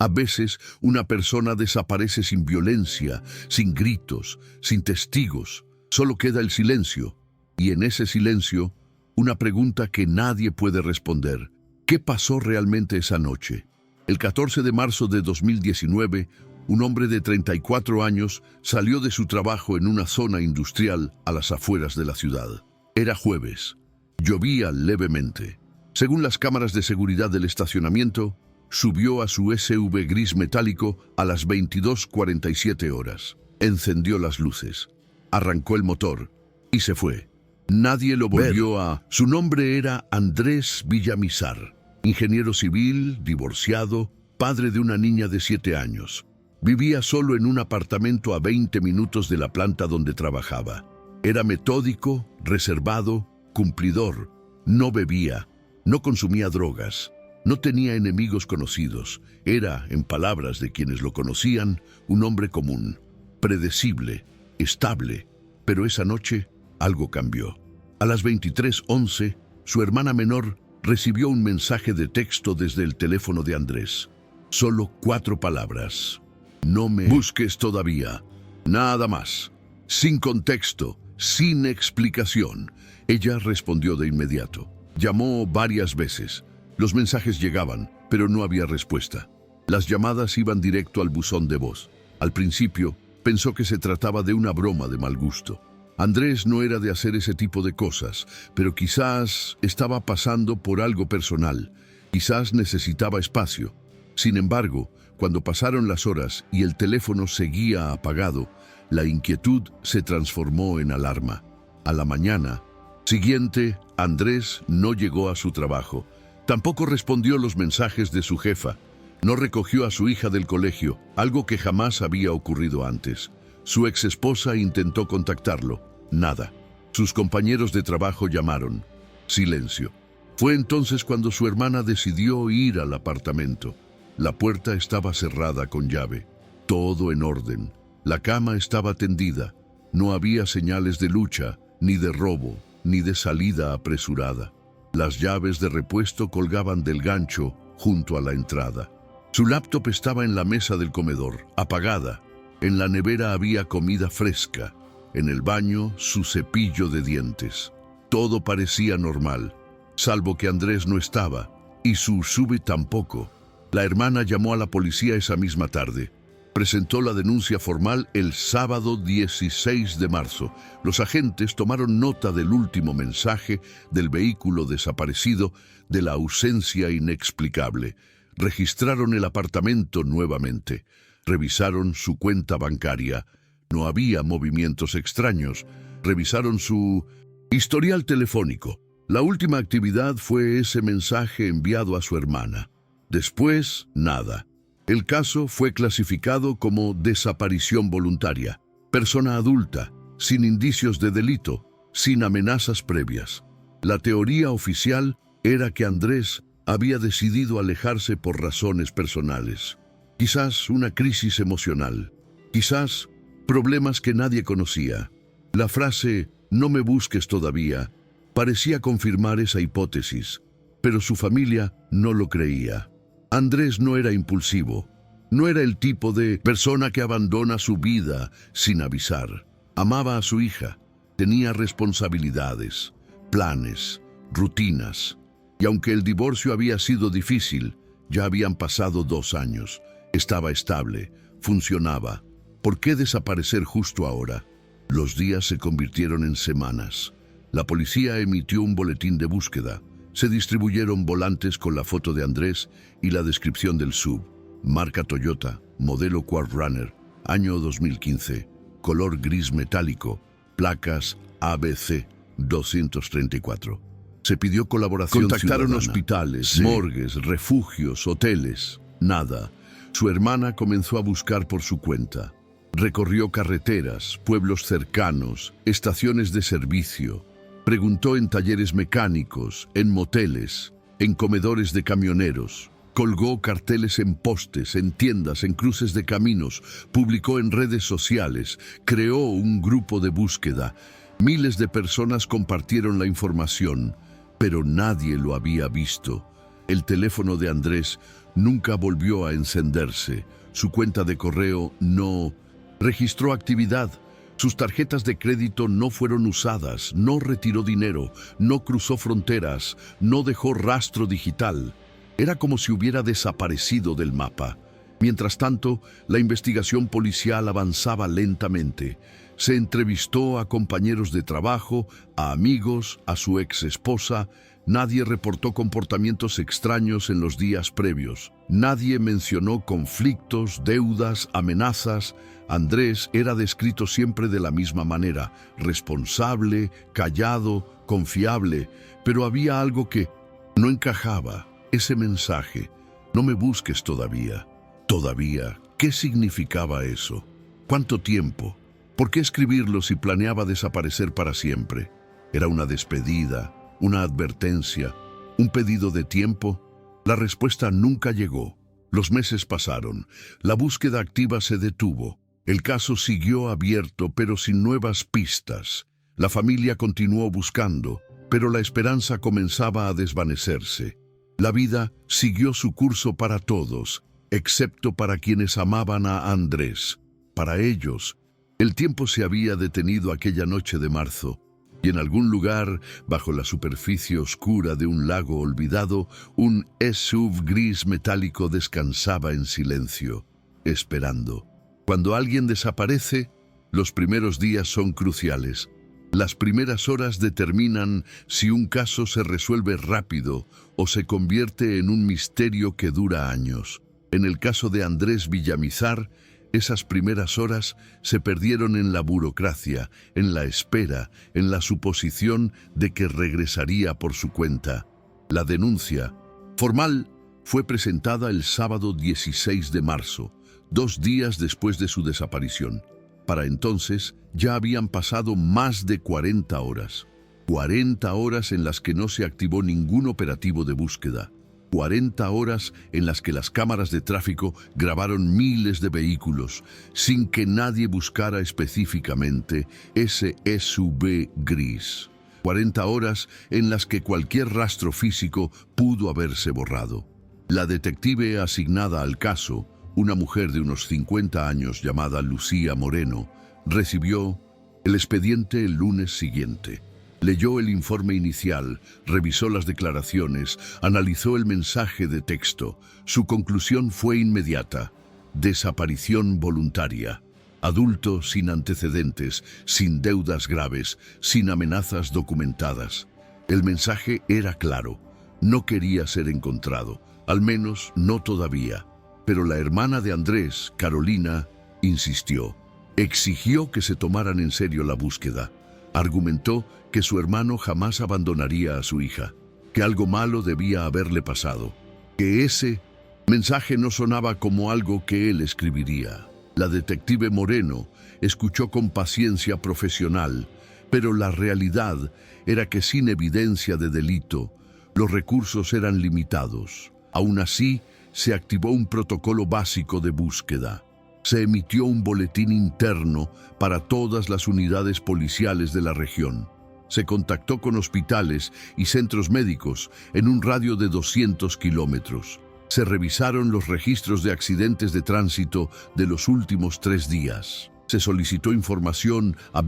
A veces una persona desaparece sin violencia, sin gritos, sin testigos. Solo queda el silencio. Y en ese silencio, una pregunta que nadie puede responder. ¿Qué pasó realmente esa noche? El 14 de marzo de 2019, un hombre de 34 años salió de su trabajo en una zona industrial a las afueras de la ciudad. Era jueves. Llovía levemente. Según las cámaras de seguridad del estacionamiento, subió a su SUV gris metálico a las 22:47 horas. Encendió las luces, arrancó el motor y se fue. Nadie lo volvió a... Su nombre era Andrés Villamizar, ingeniero civil, divorciado, padre de una niña de 7 años. Vivía solo en un apartamento a 20 minutos de la planta donde trabajaba. Era metódico, reservado, cumplidor. No bebía, no consumía drogas. No tenía enemigos conocidos. Era, en palabras de quienes lo conocían, un hombre común, predecible, estable. Pero esa noche algo cambió. A las 23:11, su hermana menor recibió un mensaje de texto desde el teléfono de Andrés. Solo 4 palabras. No me busques todavía. Nada más. Sin contexto, sin explicación. Ella respondió de inmediato. Llamó varias veces. Los mensajes llegaban, pero no había respuesta. Las llamadas iban directo al buzón de voz. Al principio, pensó que se trataba de una broma de mal gusto. Andrés no era de hacer ese tipo de cosas, pero quizás estaba pasando por algo personal. Quizás necesitaba espacio. Sin embargo, cuando pasaron las horas y el teléfono seguía apagado, la inquietud se transformó en alarma. A la mañana siguiente, Andrés no llegó a su trabajo. Tampoco respondió los mensajes de su jefa. No recogió a su hija del colegio, algo que jamás había ocurrido antes. Su exesposa intentó contactarlo. Nada. Sus compañeros de trabajo llamaron. Silencio. Fue entonces cuando su hermana decidió ir al apartamento. La puerta estaba cerrada con llave. Todo en orden. La cama estaba tendida. No había señales de lucha, ni de robo, ni de salida apresurada. Las llaves de repuesto colgaban del gancho junto a la entrada. Su laptop estaba en la mesa del comedor, apagada. En la nevera había comida fresca. En el baño, su cepillo de dientes. Todo parecía normal, salvo que Andrés no estaba, y su sube tampoco. La hermana llamó a la policía esa misma tarde. Presentó la denuncia formal el sábado 16 de marzo. Los agentes tomaron nota del último mensaje, del vehículo desaparecido, de la ausencia inexplicable. Registraron el apartamento nuevamente. Revisaron su cuenta bancaria. No había movimientos extraños. Revisaron su historial telefónico. La última actividad fue ese mensaje enviado a su hermana. Después, nada. El caso fue clasificado como desaparición voluntaria. Persona adulta, sin indicios de delito, sin amenazas previas. La teoría oficial era que Andrés había decidido alejarse por razones personales. Quizás una crisis emocional. Quizás problemas que nadie conocía. La frase «no me busques todavía» parecía confirmar esa hipótesis, pero su familia no lo creía. Andrés no era impulsivo. No era el tipo de persona que abandona su vida sin avisar. Amaba a su hija. Tenía responsabilidades, planes, rutinas. Y aunque el divorcio había sido difícil, ya habían pasado 2 años. Estaba estable, funcionaba. ¿Por qué desaparecer justo ahora? Los días se convirtieron en semanas. La policía emitió un boletín de búsqueda. Se distribuyeron volantes con la foto de Andrés y la descripción del SUV. Marca Toyota, modelo Quad Runner, año 2015, color gris metálico, placas ABC 234. Se pidió colaboración Contactaron ciudadana. Hospitales, morgues, refugios, hoteles. Nada. Su hermana comenzó a buscar por su cuenta. Recorrió carreteras, pueblos cercanos, estaciones de servicio. Preguntó en talleres mecánicos, en moteles, en comedores de camioneros. Colgó carteles en postes, en tiendas, en cruces de caminos. Publicó en redes sociales. Creó un grupo de búsqueda. Miles de personas compartieron la información, pero nadie lo había visto. El teléfono de Andrés nunca volvió a encenderse. Su cuenta de correo no registró actividad. Sus tarjetas de crédito no fueron usadas, no retiró dinero, no cruzó fronteras, no dejó rastro digital. Era como si hubiera desaparecido del mapa. Mientras tanto, la investigación policial avanzaba lentamente. Se entrevistó a compañeros de trabajo, a amigos, a su ex esposa. Nadie reportó comportamientos extraños en los días previos. Nadie mencionó conflictos, deudas, amenazas. Andrés era descrito siempre de la misma manera: responsable, callado, confiable. Pero había algo que no encajaba. Ese mensaje: no me busques todavía. Todavía, ¿qué significaba eso? ¿Cuánto tiempo? ¿Por qué escribirlo si planeaba desaparecer para siempre? ¿Era una despedida, una advertencia, un pedido de tiempo? La respuesta nunca llegó. Los meses pasaron. La búsqueda activa se detuvo. El caso siguió abierto, pero sin nuevas pistas. La familia continuó buscando, pero la esperanza comenzaba a desvanecerse. La vida siguió su curso para todos, excepto para quienes amaban a Andrés. Para ellos, el tiempo se había detenido aquella noche de marzo, y en algún lugar, bajo la superficie oscura de un lago olvidado, un SUV gris metálico descansaba en silencio, esperando. Cuando alguien desaparece, los primeros días son cruciales. Las primeras horas determinan si un caso se resuelve rápido o se convierte en un misterio que dura años. En el caso de Andrés Villamizar, esas primeras horas se perdieron en la burocracia, en la espera, en la suposición de que regresaría por su cuenta. La denuncia formal fue presentada el sábado 16 de marzo, 2 días después de su desaparición. Para entonces ya habían pasado más de 40 horas. 40 horas en las que no se activó ningún operativo de búsqueda. 40 horas en las que las cámaras de tráfico grabaron miles de vehículos, sin que nadie buscara específicamente ese SUV gris. 40 horas en las que cualquier rastro físico pudo haberse borrado. La detective asignada al caso, una mujer de unos 50 años llamada Lucía Moreno, recibió el expediente el lunes siguiente. Leyó el informe inicial, revisó las declaraciones, analizó el mensaje de texto. Su conclusión fue inmediata: desaparición voluntaria. Adulto sin antecedentes, sin deudas graves, sin amenazas documentadas. El mensaje era claro: no quería ser encontrado, al menos no todavía. Pero la hermana de Andrés, Carolina, insistió. Exigió que se tomaran en serio la búsqueda. Argumentó que su hermano jamás abandonaría a su hija, que algo malo debía haberle pasado, que ese mensaje no sonaba como algo que él escribiría. La detective Moreno escuchó con paciencia profesional, pero la realidad era que sin evidencia de delito, los recursos eran limitados. Aún así, se activó un protocolo básico de búsqueda. Se emitió un boletín interno para todas las unidades policiales de la región. Se contactó con hospitales y centros médicos en un radio de 200 kilómetros. Se revisaron los registros de accidentes de tránsito de los últimos 3 días. Se solicitó información a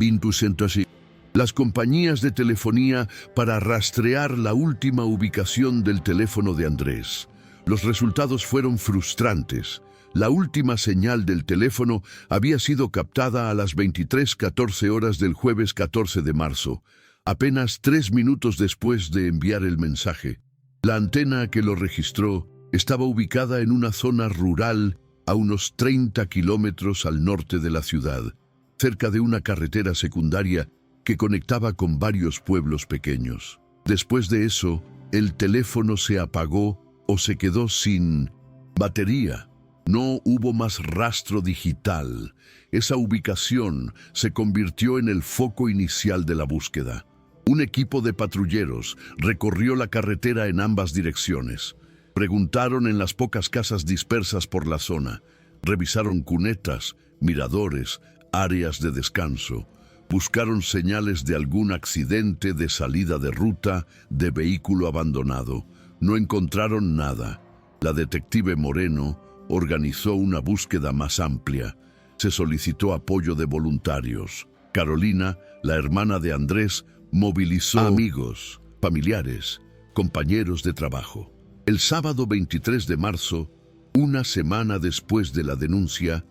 las compañías de telefonía para rastrear la última ubicación del teléfono de Andrés. Los resultados fueron frustrantes. La última señal del teléfono había sido captada a las 23:14 horas del jueves 14 de marzo, apenas 3 minutos después de enviar el mensaje. La antena que lo registró estaba ubicada en una zona rural a unos 30 kilómetros al norte de la ciudad, cerca de una carretera secundaria que conectaba con varios pueblos pequeños. Después de eso, el teléfono se apagó o se quedó sin batería. No hubo más rastro digital. Esa ubicación se convirtió en el foco inicial de la búsqueda. Un equipo de patrulleros recorrió la carretera en ambas direcciones. Preguntaron en las pocas casas dispersas por la zona. Revisaron cunetas, miradores, áreas de descanso. Buscaron señales de algún accidente, de salida de ruta, de vehículo abandonado. no encontraron nada. La detective Moreno organizó una búsqueda más amplia. Se solicitó apoyo de voluntarios. Carolina, la hermana de Andrés, movilizó amigos, familiares, compañeros de trabajo. El sábado 23 de marzo, una semana después de la denuncia,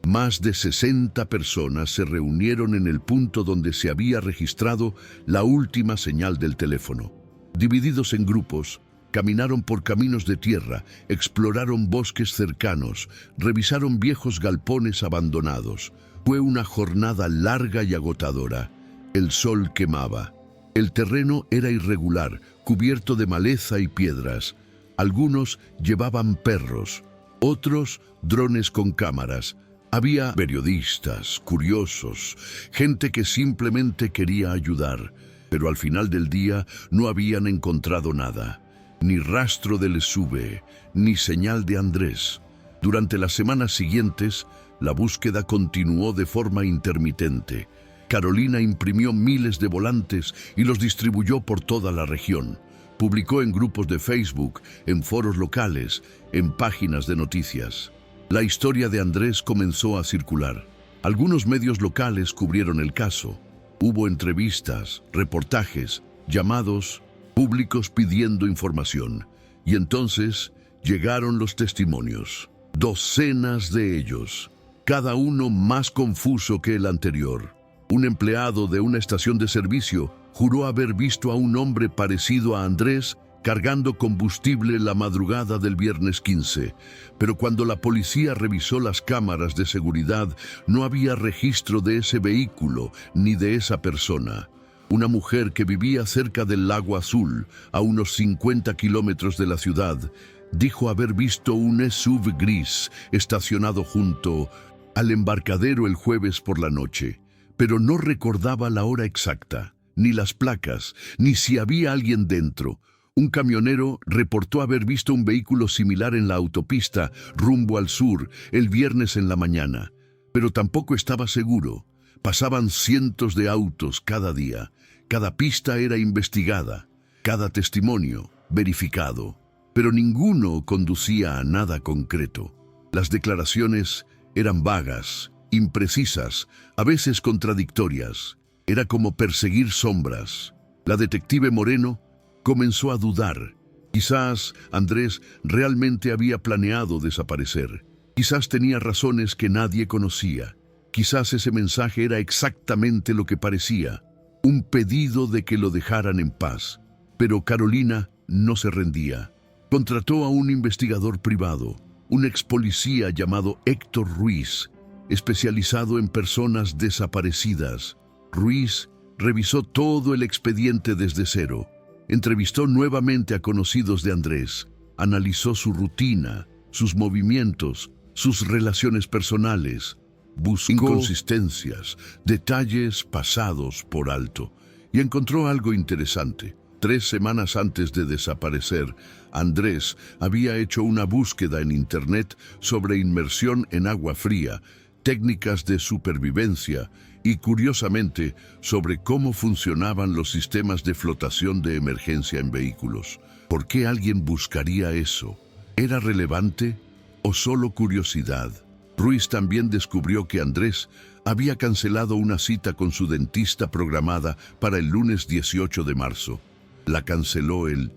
más de 60 personas se reunieron en el punto donde se había registrado la última señal del teléfono. Divididos en grupos, caminaron por caminos de tierra, exploraron bosques cercanos, revisaron viejos galpones abandonados. Fue una jornada larga y agotadora. El sol quemaba. El terreno era irregular, cubierto de maleza y piedras. Algunos llevaban perros, otros drones con cámaras. Había periodistas, curiosos, gente que simplemente quería ayudar, pero al final del día no habían encontrado nada. Ni rastro del SUV, ni señal de Andrés. Durante las semanas siguientes, la búsqueda continuó de forma intermitente. Carolina imprimió miles de volantes y los distribuyó por toda la región. Publicó en grupos de Facebook, en foros locales, en páginas de noticias. La historia de Andrés comenzó a circular. Algunos medios locales cubrieron el caso. Hubo entrevistas, reportajes, llamados públicos pidiendo información. Y entonces llegaron los testimonios. Docenas de ellos, cada uno más confuso que el anterior. Un empleado de una estación de servicio juró haber visto a un hombre parecido a Andrés cargando combustible la madrugada del viernes 15, pero cuando la policía revisó las cámaras de seguridad, no había registro de ese vehículo ni de esa persona. Una mujer que vivía cerca del Lago Azul, a unos 50 kilómetros de la ciudad, dijo haber visto un SUV gris estacionado junto al embarcadero el jueves por la noche, pero no recordaba la hora exacta, ni las placas, ni si había alguien dentro. Un camionero reportó haber visto un vehículo similar en la autopista rumbo al sur el viernes en la mañana, pero tampoco estaba seguro. Pasaban cientos de autos cada día. Cada pista era investigada, cada testimonio verificado, pero ninguno conducía a nada concreto. Las declaraciones eran vagas, imprecisas, a veces contradictorias. Era como perseguir sombras. La detective Moreno comenzó a dudar. Quizás Andrés realmente había planeado desaparecer. Quizás tenía razones que nadie conocía. Quizás ese mensaje era exactamente lo que parecía, un pedido de que lo dejaran en paz. Pero Carolina no se rendía. Contrató a un investigador privado, un ex policía llamado Héctor Ruiz, especializado en personas desaparecidas. Ruiz revisó todo el expediente desde cero. Entrevistó nuevamente a conocidos de Andrés, analizó su rutina, sus movimientos, sus relaciones personales. Buscó inconsistencias, detalles pasados por alto, y encontró algo interesante. 3 semanas antes de desaparecer, Andrés había hecho una búsqueda en Internet sobre inmersión en agua fría, técnicas de supervivencia y, curiosamente, sobre cómo funcionaban los sistemas de flotación de emergencia en vehículos. ¿Por qué alguien buscaría eso? ¿Era relevante o solo curiosidad? Ruiz también descubrió que Andrés había cancelado una cita con su dentista programada para el lunes 18 de marzo. La canceló el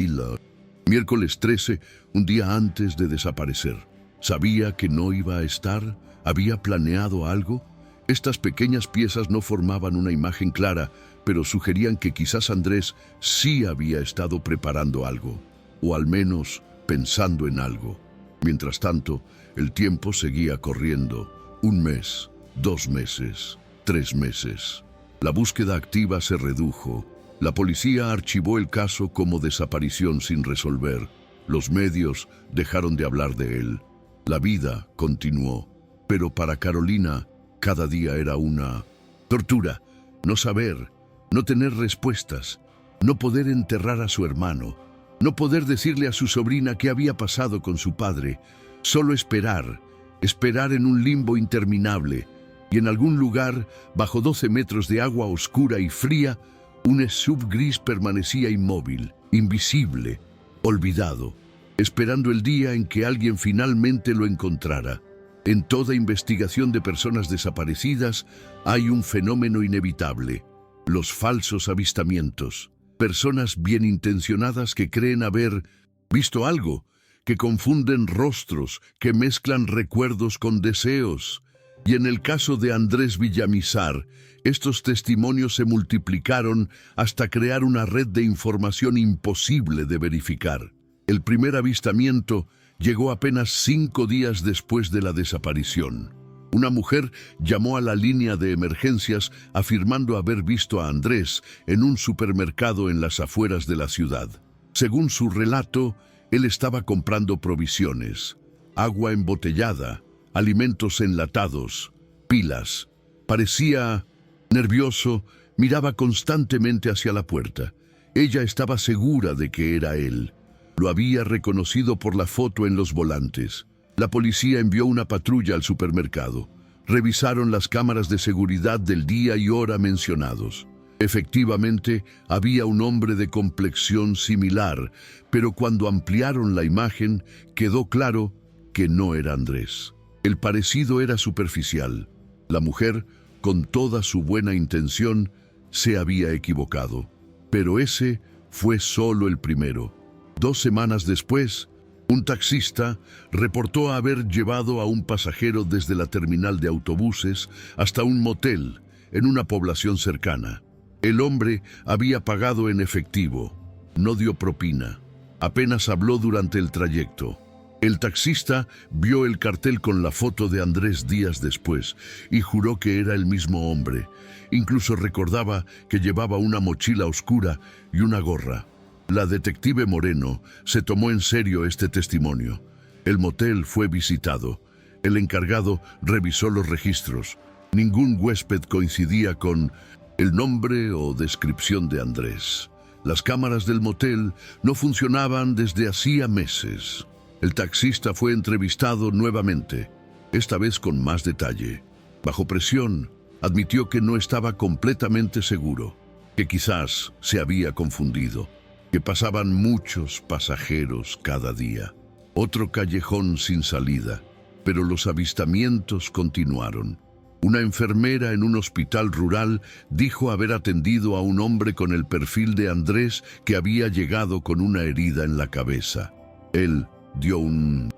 miércoles 13, un día antes de desaparecer. ¿Sabía que no iba a estar? ¿Había planeado algo? Estas pequeñas piezas no formaban una imagen clara, pero sugerían que quizás Andrés sí había estado preparando algo, o al menos pensando en algo. Mientras tanto, el tiempo seguía corriendo. 1 mes, 2 meses, 3 meses. La búsqueda activa se redujo. La policía archivó el caso como desaparición sin resolver. Los medios dejaron de hablar de él. La vida continuó. Pero para Carolina, cada día era una tortura. No saber, no tener respuestas, no poder enterrar a su hermano, no poder decirle a su sobrina qué había pasado con su padre. Solo esperar, esperar en un limbo interminable, y en algún lugar, bajo 12 metros de agua oscura y fría, un SUV gris permanecía inmóvil, invisible, olvidado, esperando el día en que alguien finalmente lo encontrara. En toda investigación de personas desaparecidas hay un fenómeno inevitable: los falsos avistamientos. Personas bien intencionadas que creen haber visto algo, que confunden rostros, que mezclan recuerdos con deseos. Y en el caso de Andrés Villamizar, estos testimonios se multiplicaron hasta crear una red de información imposible de verificar. El primer avistamiento llegó apenas 5 días después de la desaparición. Una mujer llamó a la línea de emergencias afirmando haber visto a Andrés en un supermercado en las afueras de la ciudad. Según su relato, él estaba comprando provisiones, agua embotellada, alimentos enlatados, pilas. Parecía nervioso, miraba constantemente hacia la puerta. Ella estaba segura de que era él. Lo había reconocido por la foto en los volantes. La policía envió una patrulla al supermercado. Revisaron las cámaras de seguridad del día y hora mencionados. Efectivamente, había un hombre de complexión similar, pero cuando ampliaron la imagen, quedó claro que no era Andrés. El parecido era superficial. La mujer, con toda su buena intención, se había equivocado. Pero ese fue solo el primero. 2 semanas después, un taxista reportó haber llevado a un pasajero desde la terminal de autobuses hasta un motel en una población cercana. El hombre había pagado en efectivo, no dio propina, apenas habló durante el trayecto. El taxista vio el cartel con la foto de Andrés días después y juró que era el mismo hombre. Incluso recordaba que llevaba una mochila oscura y una gorra. La detective Moreno se tomó en serio este testimonio. El motel fue visitado. El encargado revisó los registros. Ningún huésped coincidía con el nombre o descripción de Andrés. Las cámaras del motel no funcionaban desde hacía meses. El taxista fue entrevistado nuevamente, esta vez con más detalle. Bajo presión, admitió que no estaba completamente seguro, que quizás se había confundido, que pasaban muchos pasajeros cada día. Otro callejón sin salida, pero los avistamientos continuaron. Una enfermera en un hospital rural dijo haber atendido a un hombre con el perfil de Andrés que había llegado con una herida en la cabeza. Él dio un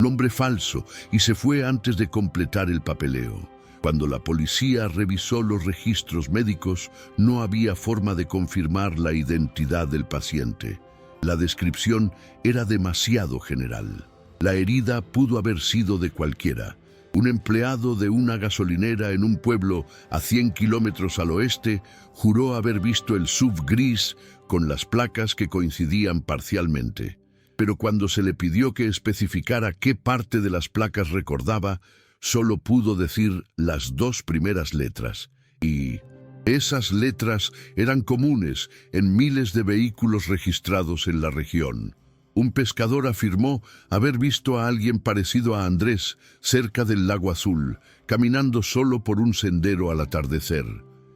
nombre falso y se fue antes de completar el papeleo. Cuando la policía revisó los registros médicos, no había forma de confirmar la identidad del paciente. La descripción era demasiado general. La herida pudo haber sido de cualquiera. Un empleado de una gasolinera en un pueblo a 100 kilómetros al oeste juró haber visto el SUV gris con las placas que coincidían parcialmente. Pero cuando se le pidió que especificara qué parte de las placas recordaba, solo pudo decir las 2 primeras letras. Y esas letras eran comunes en miles de vehículos registrados en la región. Un pescador afirmó haber visto a alguien parecido a Andrés cerca del Lago Azul, caminando solo por un sendero al atardecer.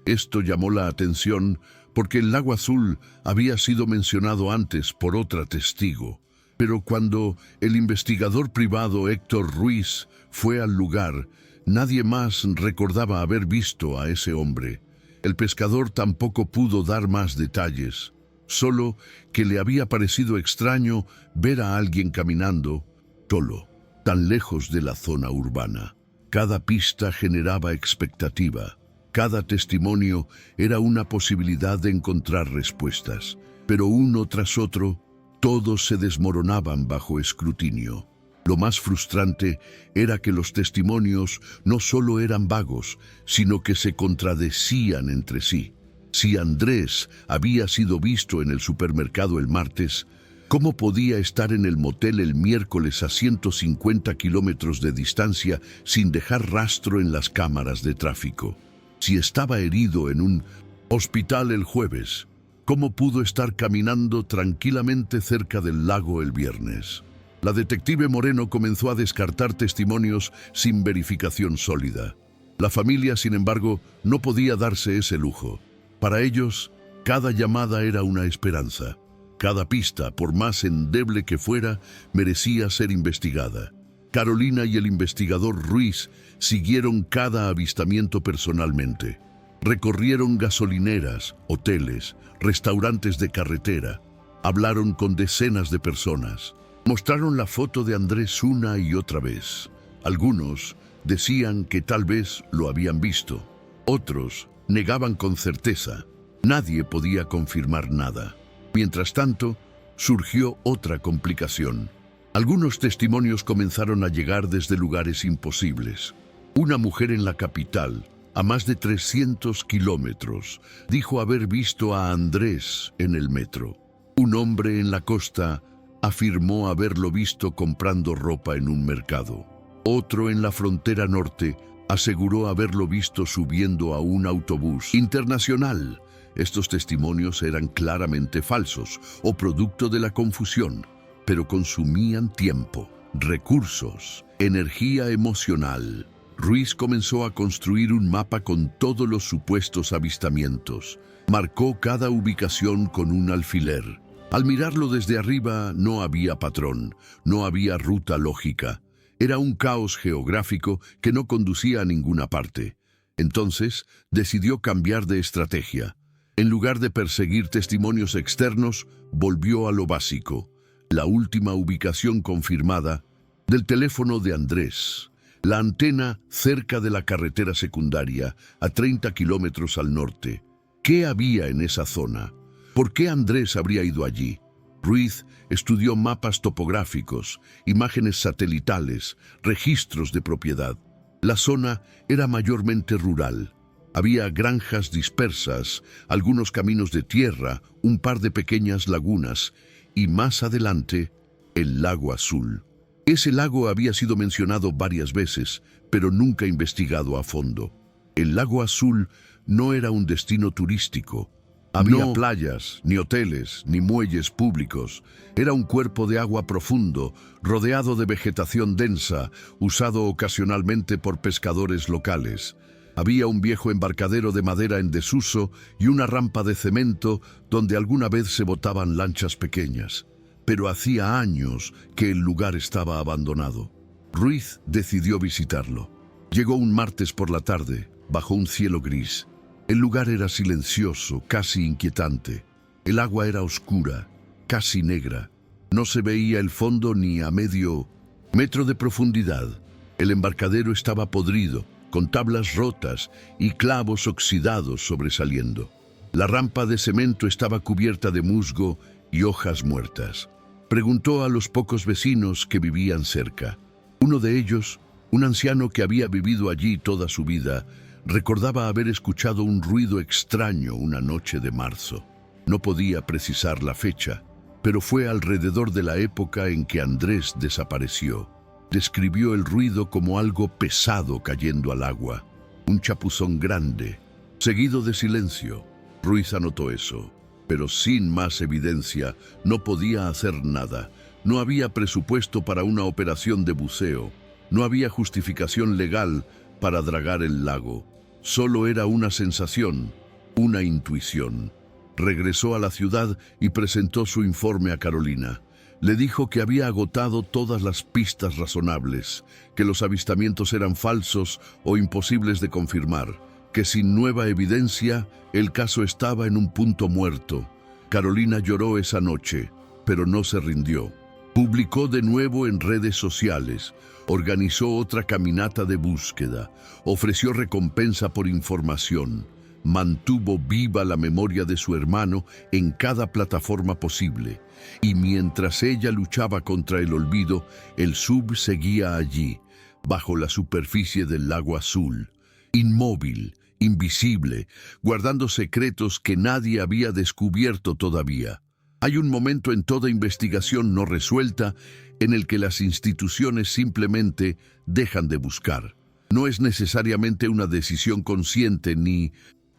Esto llamó la atención porque el Lago Azul había sido mencionado antes por otra testigo. Pero cuando el investigador privado Héctor Ruiz fue al lugar, nadie más recordaba haber visto a ese hombre. El pescador tampoco pudo dar más detalles, solo que le había parecido extraño ver a alguien caminando solo, tan lejos de la zona urbana. Cada pista generaba expectativa. Cada testimonio era una posibilidad de encontrar respuestas, pero uno tras otro, todos se desmoronaban bajo escrutinio. Lo más frustrante era que los testimonios no solo eran vagos, sino que se contradecían entre sí. Si Andrés había sido visto en el supermercado el martes, ¿cómo podía estar en el motel el miércoles a 150 kilómetros de distancia sin dejar rastro en las cámaras de tráfico? Si estaba herido en un hospital el jueves, ¿cómo pudo estar caminando tranquilamente cerca del lago el viernes? La detective Moreno comenzó a descartar testimonios sin verificación sólida. La familia, sin embargo, no podía darse ese lujo. Para ellos, cada llamada era una esperanza. Cada pista, por más endeble que fuera, merecía ser investigada. Carolina y el investigador Ruiz siguieron cada avistamiento personalmente. Recorrieron gasolineras, hoteles, restaurantes de carretera. Hablaron con decenas de personas. Mostraron la foto de Andrés una y otra vez. Algunos decían que tal vez lo habían visto. Otros negaban con certeza. Nadie podía confirmar nada. Mientras tanto, surgió otra complicación. Algunos testimonios comenzaron a llegar desde lugares imposibles. Una mujer en la capital, a más de 300 kilómetros, dijo haber visto a Andrés en el metro. Un hombre en la costa afirmó haberlo visto comprando ropa en un mercado. Otro en la frontera norte aseguró haberlo visto subiendo a un autobús internacional. Estos testimonios eran claramente falsos o producto de la confusión, pero consumían tiempo, recursos, energía emocional. Ruiz comenzó a construir un mapa con todos los supuestos avistamientos. Marcó cada ubicación con un alfiler. Al mirarlo desde arriba no había patrón, no había ruta lógica. Era un caos geográfico que no conducía a ninguna parte. Entonces decidió cambiar de estrategia. En lugar de perseguir testimonios externos, volvió a lo básico. La última ubicación confirmada del teléfono de Andrés. La antena cerca de la carretera secundaria, a 30 kilómetros al norte. ¿Qué había en esa zona? ¿Por qué Andrés habría ido allí? Ruiz estudió mapas topográficos, imágenes satelitales, registros de propiedad. La zona era mayormente rural. Había granjas dispersas, algunos caminos de tierra, un par de pequeñas lagunas y más adelante, el Lago Azul. Ese lago había sido mencionado varias veces, pero nunca investigado a fondo. El Lago Azul no era un destino turístico. Había playas, ni hoteles, ni muelles públicos. Era un cuerpo de agua profundo, rodeado de vegetación densa, usado ocasionalmente por pescadores locales. Había un viejo embarcadero de madera en desuso y una rampa de cemento donde alguna vez se botaban lanchas pequeñas. Pero hacía años que el lugar estaba abandonado. Ruiz decidió visitarlo. Llegó un martes por la tarde, bajo un cielo gris. El lugar era silencioso, casi inquietante. El agua era oscura, casi negra. No se veía el fondo ni a medio metro de profundidad. El embarcadero estaba podrido, con tablas rotas y clavos oxidados sobresaliendo. La rampa de cemento estaba cubierta de musgo y hojas muertas. Preguntó a los pocos vecinos que vivían cerca. Uno de ellos, un anciano que había vivido allí toda su vida, recordaba haber escuchado un ruido extraño una noche de marzo. No podía precisar la fecha, pero fue alrededor de la época en que Andrés desapareció. Describió el ruido como algo pesado cayendo al agua, un chapuzón grande, seguido de silencio. Ruiz anotó eso, pero sin más evidencia no podía hacer nada. No había presupuesto para una operación de buceo, no había justificación legal para dragar el lago. Solo era una sensación, una intuición. Regresó a la ciudad y presentó su informe a Carolina. Le dijo que había agotado todas las pistas razonables, que los avistamientos eran falsos o imposibles de confirmar, que sin nueva evidencia el caso estaba en un punto muerto. Carolina lloró esa noche, pero no se rindió. Publicó de nuevo en redes sociales, organizó otra caminata de búsqueda, ofreció recompensa por información, mantuvo viva la memoria de su hermano en cada plataforma posible. Y mientras ella luchaba contra el olvido, el sub seguía allí, bajo la superficie del Lago Azul, inmóvil, invisible, guardando secretos que nadie había descubierto todavía. Hay un momento en toda investigación no resuelta en el que las instituciones simplemente dejan de buscar. No es necesariamente una decisión consciente ni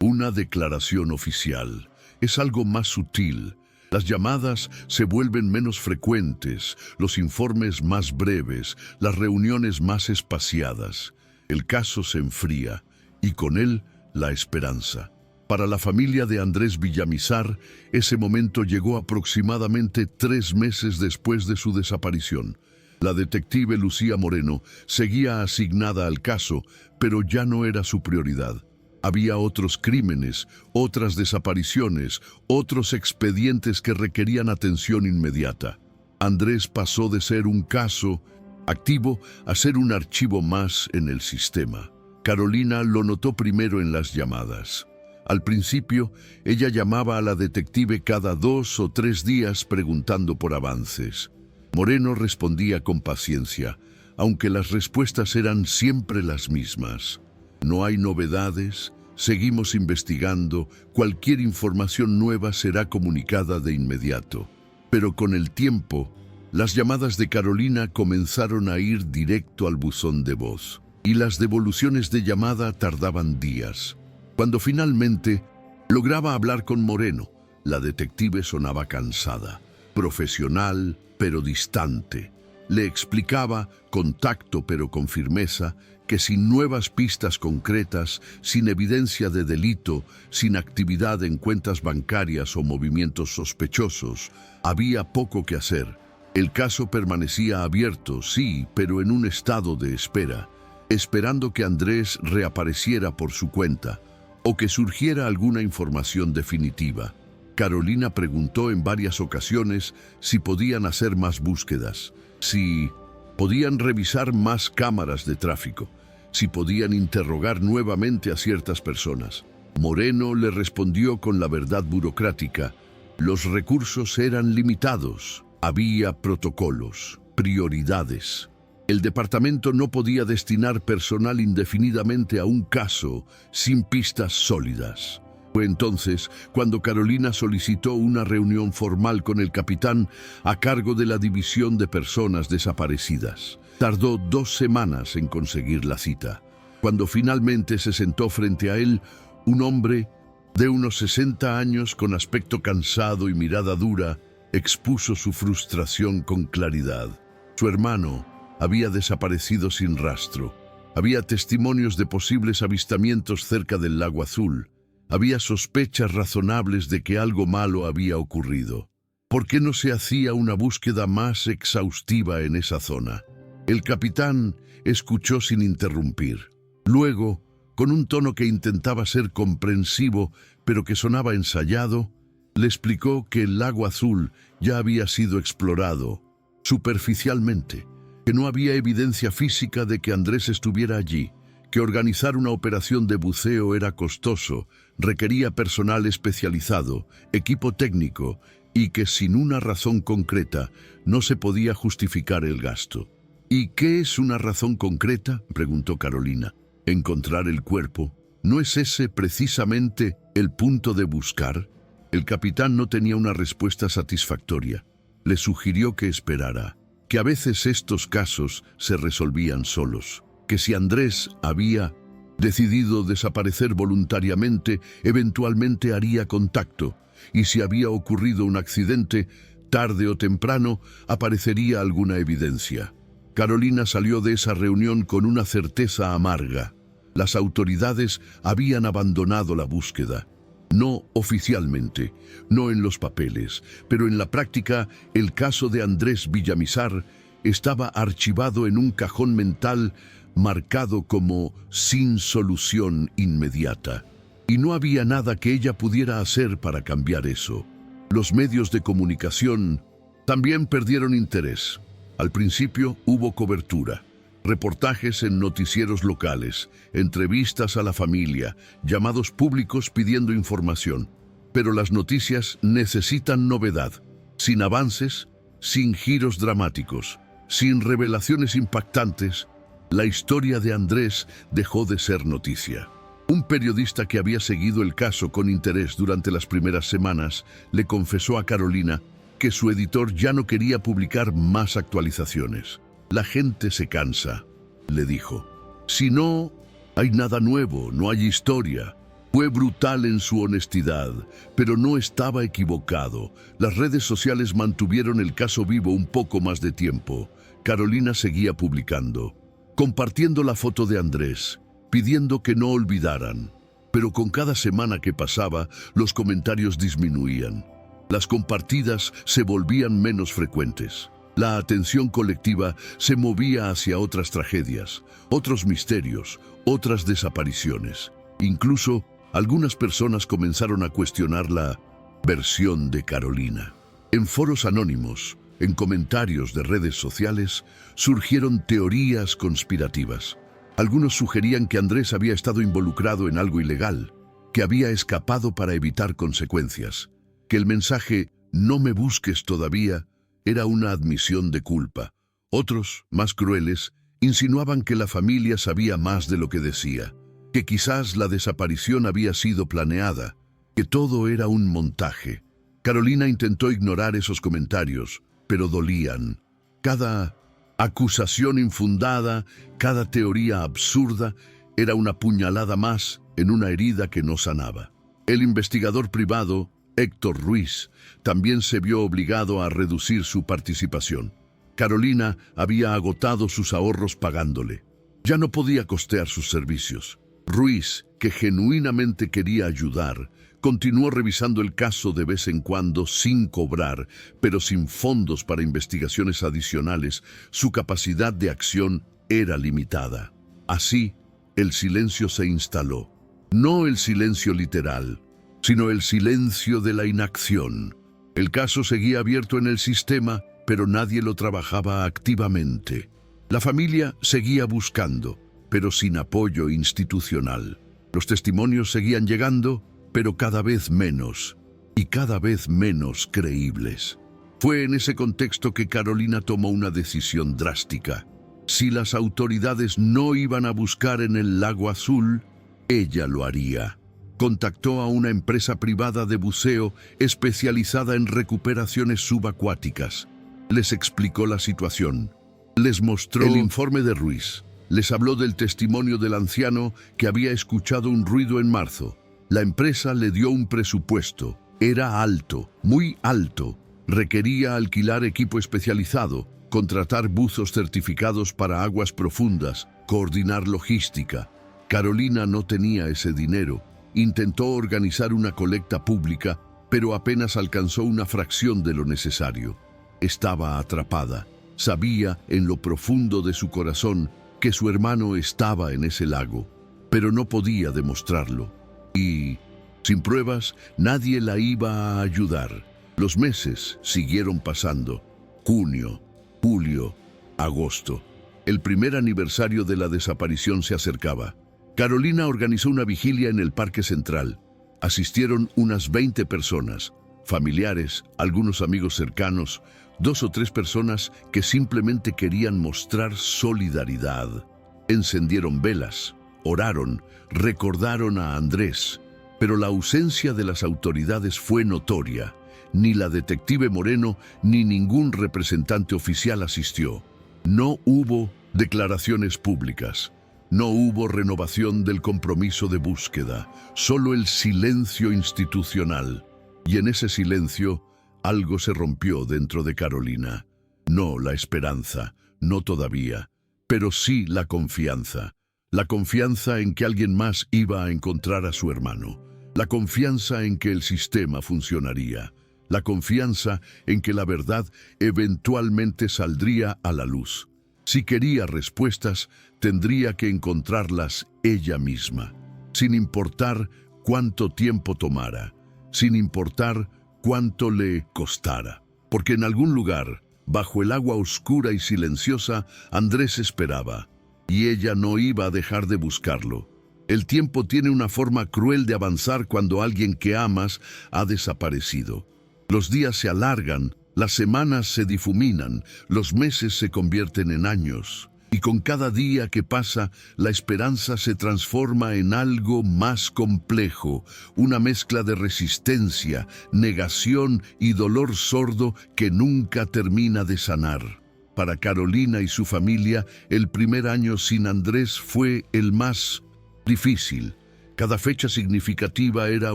una declaración oficial. Es algo más sutil. Las llamadas se vuelven menos frecuentes, los informes más breves, las reuniones más espaciadas. El caso se enfría y con él la esperanza. Para la familia de Andrés Villamizar, ese momento llegó aproximadamente 3 meses después de su desaparición. La detective Lucía Moreno seguía asignada al caso, pero ya no era su prioridad. Había otros crímenes, otras desapariciones, otros expedientes que requerían atención inmediata. Andrés pasó de ser un caso activo a ser un archivo más en el sistema. Carolina lo notó primero en las llamadas. Al principio, ella llamaba a la detective cada 2 o 3 días preguntando por avances. Moreno respondía con paciencia, aunque las respuestas eran siempre las mismas. No hay novedades, seguimos investigando, cualquier información nueva será comunicada de inmediato. Pero con el tiempo, las llamadas de Carolina comenzaron a ir directo al buzón de voz, y las devoluciones de llamada tardaban días. Cuando finalmente lograba hablar con Moreno, la detective sonaba cansada, profesional pero distante. Le explicaba, con tacto pero con firmeza, que sin nuevas pistas concretas, sin evidencia de delito, sin actividad en cuentas bancarias o movimientos sospechosos, había poco que hacer. El caso permanecía abierto, sí, pero en un estado de espera, esperando que Andrés reapareciera por su cuenta o que surgiera alguna información definitiva. Carolina preguntó en varias ocasiones si podían hacer más búsquedas, si podían revisar más cámaras de tráfico, si podían interrogar nuevamente a ciertas personas. Moreno le respondió con la verdad burocrática: los recursos eran limitados, había protocolos, prioridades. El departamento no podía destinar personal indefinidamente a un caso sin pistas sólidas. Fue entonces cuando Carolina solicitó una reunión formal con el capitán a cargo de la División de Personas Desaparecidas. Tardó 2 semanas en conseguir la cita. Cuando finalmente se sentó frente a él, un hombre de unos 60 años con aspecto cansado y mirada dura expuso su frustración con claridad. Su hermano había desaparecido sin rastro. Había testimonios de posibles avistamientos cerca del Lago Azul. Había sospechas razonables de que algo malo había ocurrido. ¿Por qué no se hacía una búsqueda más exhaustiva en esa zona? El capitán escuchó sin interrumpir. Luego, con un tono que intentaba ser comprensivo, pero que sonaba ensayado, le explicó que el Lago Azul ya había sido explorado superficialmente, que no había evidencia física de que Andrés estuviera allí, que organizar una operación de buceo era costoso, requería personal especializado, equipo técnico, y que sin una razón concreta no se podía justificar el gasto. ¿Y qué es una razón concreta?, preguntó Carolina. ¿Encontrar el cuerpo? ¿No es ese precisamente el punto de buscar? El capitán no tenía una respuesta satisfactoria. Le sugirió que esperara, que a veces estos casos se resolvían solos, que si Andrés había decidido desaparecer voluntariamente, eventualmente haría contacto, y si había ocurrido un accidente, tarde o temprano aparecería alguna evidencia. Carolina salió de esa reunión con una certeza amarga. Las autoridades habían abandonado la búsqueda. No oficialmente, no en los papeles, pero en la práctica el caso de Andrés Villamizar estaba archivado en un cajón mental marcado como sin solución inmediata. Y no había nada que ella pudiera hacer para cambiar eso. Los medios de comunicación también perdieron interés. Al principio hubo cobertura, reportajes en noticieros locales, entrevistas a la familia, llamados públicos pidiendo información. Pero las noticias necesitan novedad, sin avances, sin giros dramáticos, sin revelaciones impactantes. La historia de Andrés dejó de ser noticia. Un periodista que había seguido el caso con interés durante las primeras semanas le confesó a Carolina que su editor ya no quería publicar más actualizaciones. La gente se cansa, le dijo. Si no hay nada nuevo, no hay historia. Fue brutal en su honestidad, pero no estaba equivocado. Las redes sociales mantuvieron el caso vivo un poco más de tiempo. Carolina seguía publicando, compartiendo la foto de Andrés, pidiendo que no olvidaran. Pero con cada semana que pasaba, los comentarios disminuían. Las compartidas se volvían menos frecuentes. La atención colectiva se movía hacia otras tragedias, otros misterios, otras desapariciones. Incluso, algunas personas comenzaron a cuestionar la versión de Carolina. En foros anónimos, en comentarios de redes sociales, surgieron teorías conspirativas. Algunos sugerían que Andrés había estado involucrado en algo ilegal, que había escapado para evitar consecuencias, que el mensaje «no me busques todavía» era una admisión de culpa. Otros, más crueles, insinuaban que la familia sabía más de lo que decía, que quizás la desaparición había sido planeada, que todo era un montaje. Carolina intentó ignorar esos comentarios, pero dolían. Cada acusación infundada, cada teoría absurda, era una puñalada más en una herida que no sanaba. El investigador privado, Héctor Ruiz, también se vio obligado a reducir su participación. Carolina había agotado sus ahorros pagándole. Ya no podía costear sus servicios. Ruiz, que genuinamente quería ayudar, continuó revisando el caso de vez en cuando sin cobrar, pero sin fondos para investigaciones adicionales. Su capacidad de acción era limitada. Así, el silencio se instaló. No el silencio literal, sino el silencio de la inacción. El caso seguía abierto en el sistema, pero nadie lo trabajaba activamente. La familia seguía buscando, pero sin apoyo institucional. Los testimonios seguían llegando, pero cada vez menos, y cada vez menos creíbles. Fue en ese contexto que Carolina tomó una decisión drástica. Si las autoridades no iban a buscar en el Lago Azul, ella lo haría. Contactó a una empresa privada de buceo especializada en recuperaciones subacuáticas. Les explicó la situación. Les mostró el informe de Ruiz. Les habló del testimonio del anciano que había escuchado un ruido en marzo. La empresa le dio un presupuesto. Era alto, muy alto. Requería alquilar equipo especializado, contratar buzos certificados para aguas profundas, coordinar logística. Carolina no tenía ese dinero. Intentó organizar una colecta pública, pero apenas alcanzó una fracción de lo necesario. Estaba atrapada. Sabía en lo profundo de su corazón que su hermano estaba en ese lago, pero no podía demostrarlo. Y, sin pruebas, nadie la iba a ayudar. Los meses siguieron pasando. Junio, julio, agosto. El primer aniversario de la desaparición se acercaba. Carolina organizó una vigilia en el Parque Central. Asistieron unas 20 personas, familiares, algunos amigos cercanos, 2 o 3 personas que simplemente querían mostrar solidaridad. Encendieron velas, oraron, recordaron a Andrés, pero la ausencia de las autoridades fue notoria. Ni la detective Moreno ni ningún representante oficial asistió. No hubo declaraciones públicas. No hubo renovación del compromiso de búsqueda, solo el silencio institucional. Y en ese silencio, algo se rompió dentro de Carolina. No la esperanza, no todavía, pero sí la confianza. La confianza en que alguien más iba a encontrar a su hermano. La confianza en que el sistema funcionaría. La confianza en que la verdad eventualmente saldría a la luz. Si quería respuestas, tendría que encontrarlas ella misma, sin importar cuánto tiempo tomara, sin importar cuánto le costara. Porque en algún lugar, bajo el agua oscura y silenciosa, Andrés esperaba, y ella no iba a dejar de buscarlo. El tiempo tiene una forma cruel de avanzar cuando alguien que amas ha desaparecido. Los días se alargan, las semanas se difuminan, los meses se convierten en años. Y con cada día que pasa, la esperanza se transforma en algo más complejo, una mezcla de resistencia, negación y dolor sordo que nunca termina de sanar. Para Carolina y su familia, el primer año sin Andrés fue el más difícil. Cada fecha significativa era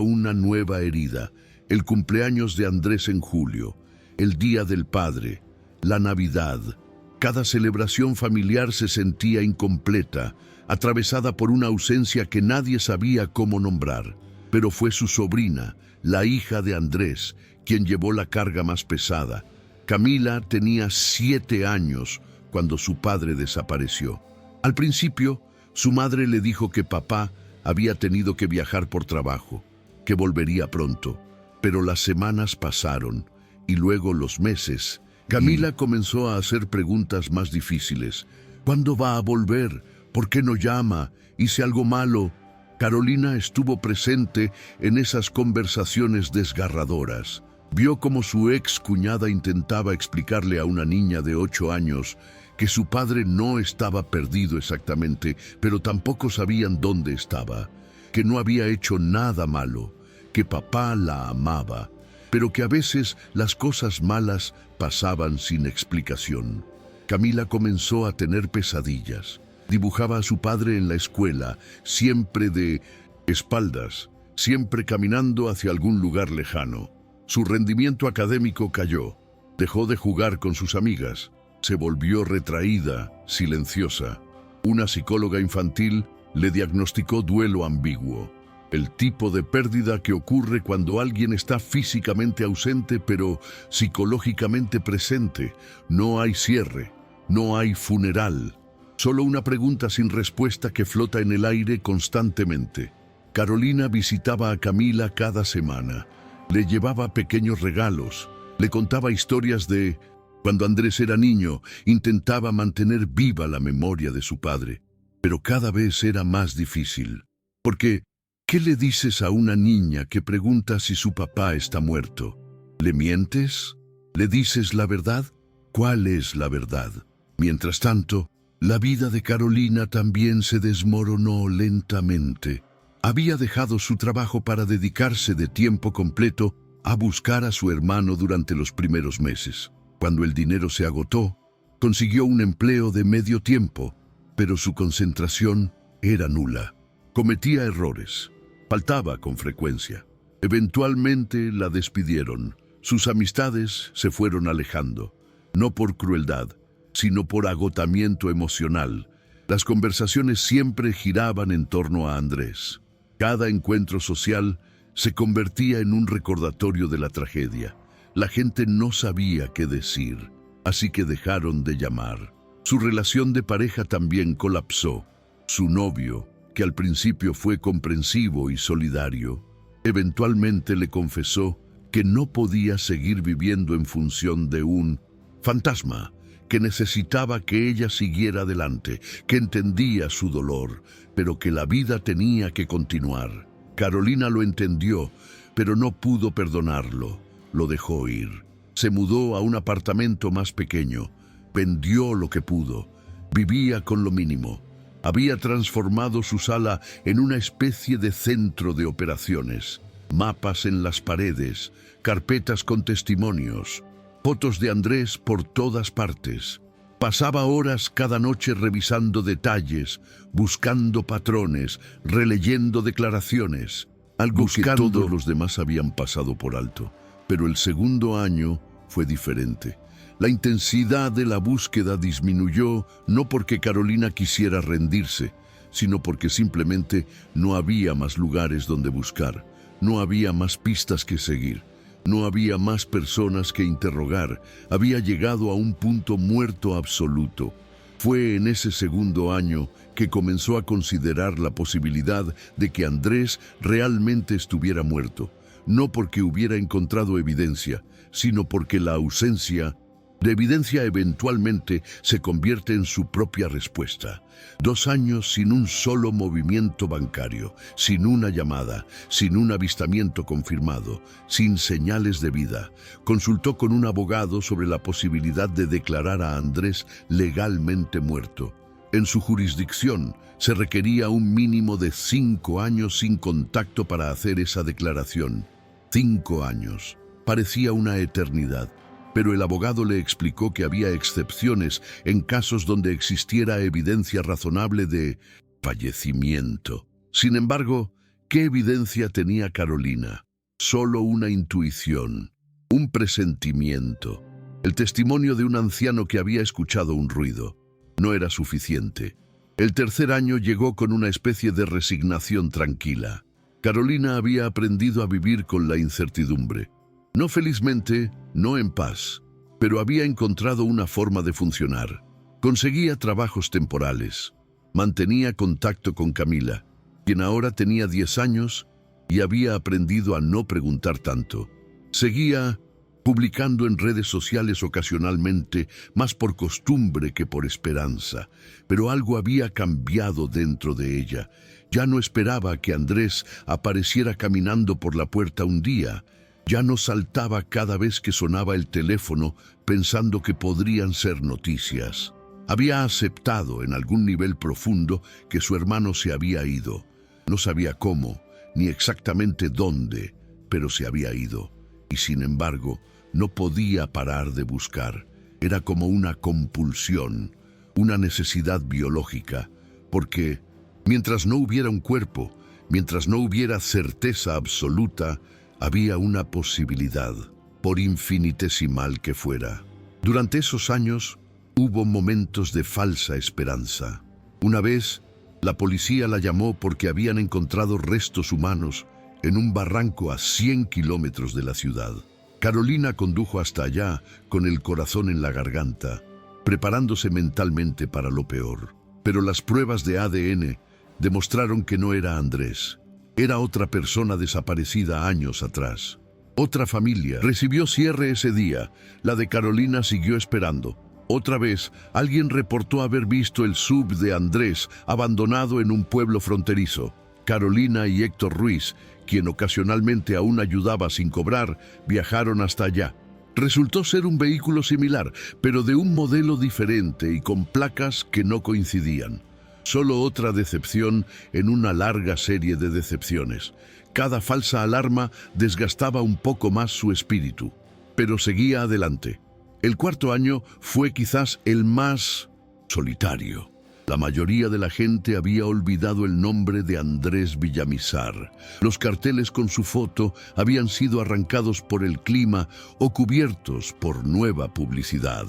una nueva herida. El cumpleaños de Andrés en julio, el Día del Padre, la Navidad. Cada celebración familiar se sentía incompleta. atravesada por una ausencia que nadie sabía cómo nombrar. Pero fue su sobrina, la hija de Andrés, quien llevó la carga más pesada. Camila tenía 7 años cuando su padre desapareció. Al principio, su madre le dijo que papá había tenido que viajar por trabajo, que volvería pronto. Pero las semanas pasaron y luego los meses. Camila comenzó a hacer preguntas más difíciles. ¿Cuándo va a volver? ¿Por qué no llama? ¿Hice algo malo? Carolina estuvo presente en esas conversaciones desgarradoras. Vio cómo su ex cuñada intentaba explicarle a una niña de 8 años que su padre no estaba perdido exactamente, pero tampoco sabían dónde estaba, que no había hecho nada malo, que papá la amaba, pero que a veces las cosas malas pasaban sin explicación. Camila comenzó a tener pesadillas. Dibujaba a su padre en la escuela, siempre de espaldas, siempre caminando hacia algún lugar lejano. Su rendimiento académico cayó. Dejó de jugar con sus amigas. Se volvió retraída, silenciosa. Una psicóloga infantil le diagnosticó duelo ambiguo, el tipo de pérdida que ocurre cuando alguien está físicamente ausente pero psicológicamente presente. No hay cierre, no hay funeral, solo una pregunta sin respuesta que flota en el aire constantemente. Carolina visitaba a Camila cada semana, le llevaba pequeños regalos, le contaba historias de cuando Andrés era niño, intentaba mantener viva la memoria de su padre, pero cada vez era más difícil, porque ¿qué le dices a una niña que pregunta si su papá está muerto? ¿Le mientes? ¿Le dices la verdad? ¿Cuál es la verdad? Mientras tanto, la vida de Carolina también se desmoronó lentamente. Había dejado su trabajo para dedicarse de tiempo completo a buscar a su hermano durante los primeros meses. Cuando el dinero se agotó, consiguió un empleo de medio tiempo, pero su concentración era nula. Cometía errores. Faltaba con frecuencia. Eventualmente la despidieron. Sus amistades se fueron alejando, no por crueldad, sino por agotamiento emocional. Las conversaciones siempre giraban en torno a Andrés. Cada encuentro social se convertía en un recordatorio de la tragedia. La gente no sabía qué decir, así que dejaron de llamar. Su relación de pareja también colapsó. Su novio, que al principio fue comprensivo y solidario, eventualmente le confesó que no podía seguir viviendo en función de un fantasma, que necesitaba que ella siguiera adelante, que entendía su dolor, pero que la vida tenía que continuar. Carolina lo entendió, pero no pudo perdonarlo. Lo dejó ir. Se mudó a un apartamento más pequeño, vendió lo que pudo, vivía con lo mínimo. Había transformado su sala en una especie de centro de operaciones. Mapas en las paredes, carpetas con testimonios, fotos de Andrés por todas partes. Pasaba horas cada noche revisando detalles, buscando patrones, releyendo declaraciones, algo que todos los demás habían pasado por alto. Pero el segundo año fue diferente. La intensidad de la búsqueda disminuyó no porque Carolina quisiera rendirse, sino porque simplemente no había más lugares donde buscar, no había más pistas que seguir, no había más personas que interrogar. Había llegado a un punto muerto absoluto. Fue en ese segundo año que comenzó a considerar la posibilidad de que Andrés realmente estuviera muerto. No porque hubiera encontrado evidencia, sino porque la ausencia de evidencia eventualmente se convierte en su propia respuesta. 2 años sin un solo movimiento bancario, sin una llamada, sin un avistamiento confirmado, sin señales de vida. Consultó con un abogado sobre la posibilidad de declarar a Andrés legalmente muerto. En su jurisdicción se requería un mínimo de 5 años sin contacto para hacer esa declaración. 5 años. Parecía una eternidad, pero el abogado le explicó que había excepciones en casos donde existiera evidencia razonable de fallecimiento. Sin embargo, ¿qué evidencia tenía Carolina? Solo una intuición, un presentimiento. El testimonio de un anciano que había escuchado un ruido. No era suficiente. El tercer año llegó con una especie de resignación tranquila. Carolina había aprendido a vivir con la incertidumbre. No felizmente, no en paz, pero había encontrado una forma de funcionar. Conseguía trabajos temporales. Mantenía contacto con Camila, quien ahora tenía 10 años y había aprendido a no preguntar tanto. Seguía publicando en redes sociales ocasionalmente, más por costumbre que por esperanza, pero algo había cambiado dentro de ella. Ya no esperaba que Andrés apareciera caminando por la puerta un día. Ya no saltaba cada vez que sonaba el teléfono pensando que podrían ser noticias. Había aceptado en algún nivel profundo que su hermano se había ido. No sabía cómo, ni exactamente dónde, pero se había ido. Y sin embargo, no podía parar de buscar. Era como una compulsión, una necesidad biológica, porque mientras no hubiera un cuerpo, mientras no hubiera certeza absoluta, había una posibilidad, por infinitesimal que fuera. Durante esos años, hubo momentos de falsa esperanza. Una vez, la policía la llamó porque habían encontrado restos humanos en un barranco a 100 kilómetros de la ciudad. Carolina condujo hasta allá con el corazón en la garganta, preparándose mentalmente para lo peor. Pero las pruebas de ADN demostraron que no era Andrés. Era otra persona desaparecida años atrás. Otra familia recibió cierre ese día. La de Carolina siguió esperando. Otra vez, alguien reportó haber visto el SUV de Andrés abandonado en un pueblo fronterizo. Carolina y Héctor Ruiz, quien ocasionalmente aún ayudaba sin cobrar, viajaron hasta allá. Resultó ser un vehículo similar, pero de un modelo diferente y con placas que no coincidían. Solo otra decepción en una larga serie de decepciones. Cada falsa alarma desgastaba un poco más su espíritu, pero seguía adelante. El cuarto año fue quizás el más solitario. La mayoría de la gente había olvidado el nombre de Andrés Villamizar. Los carteles con su foto habían sido arrancados por el clima o cubiertos por nueva publicidad.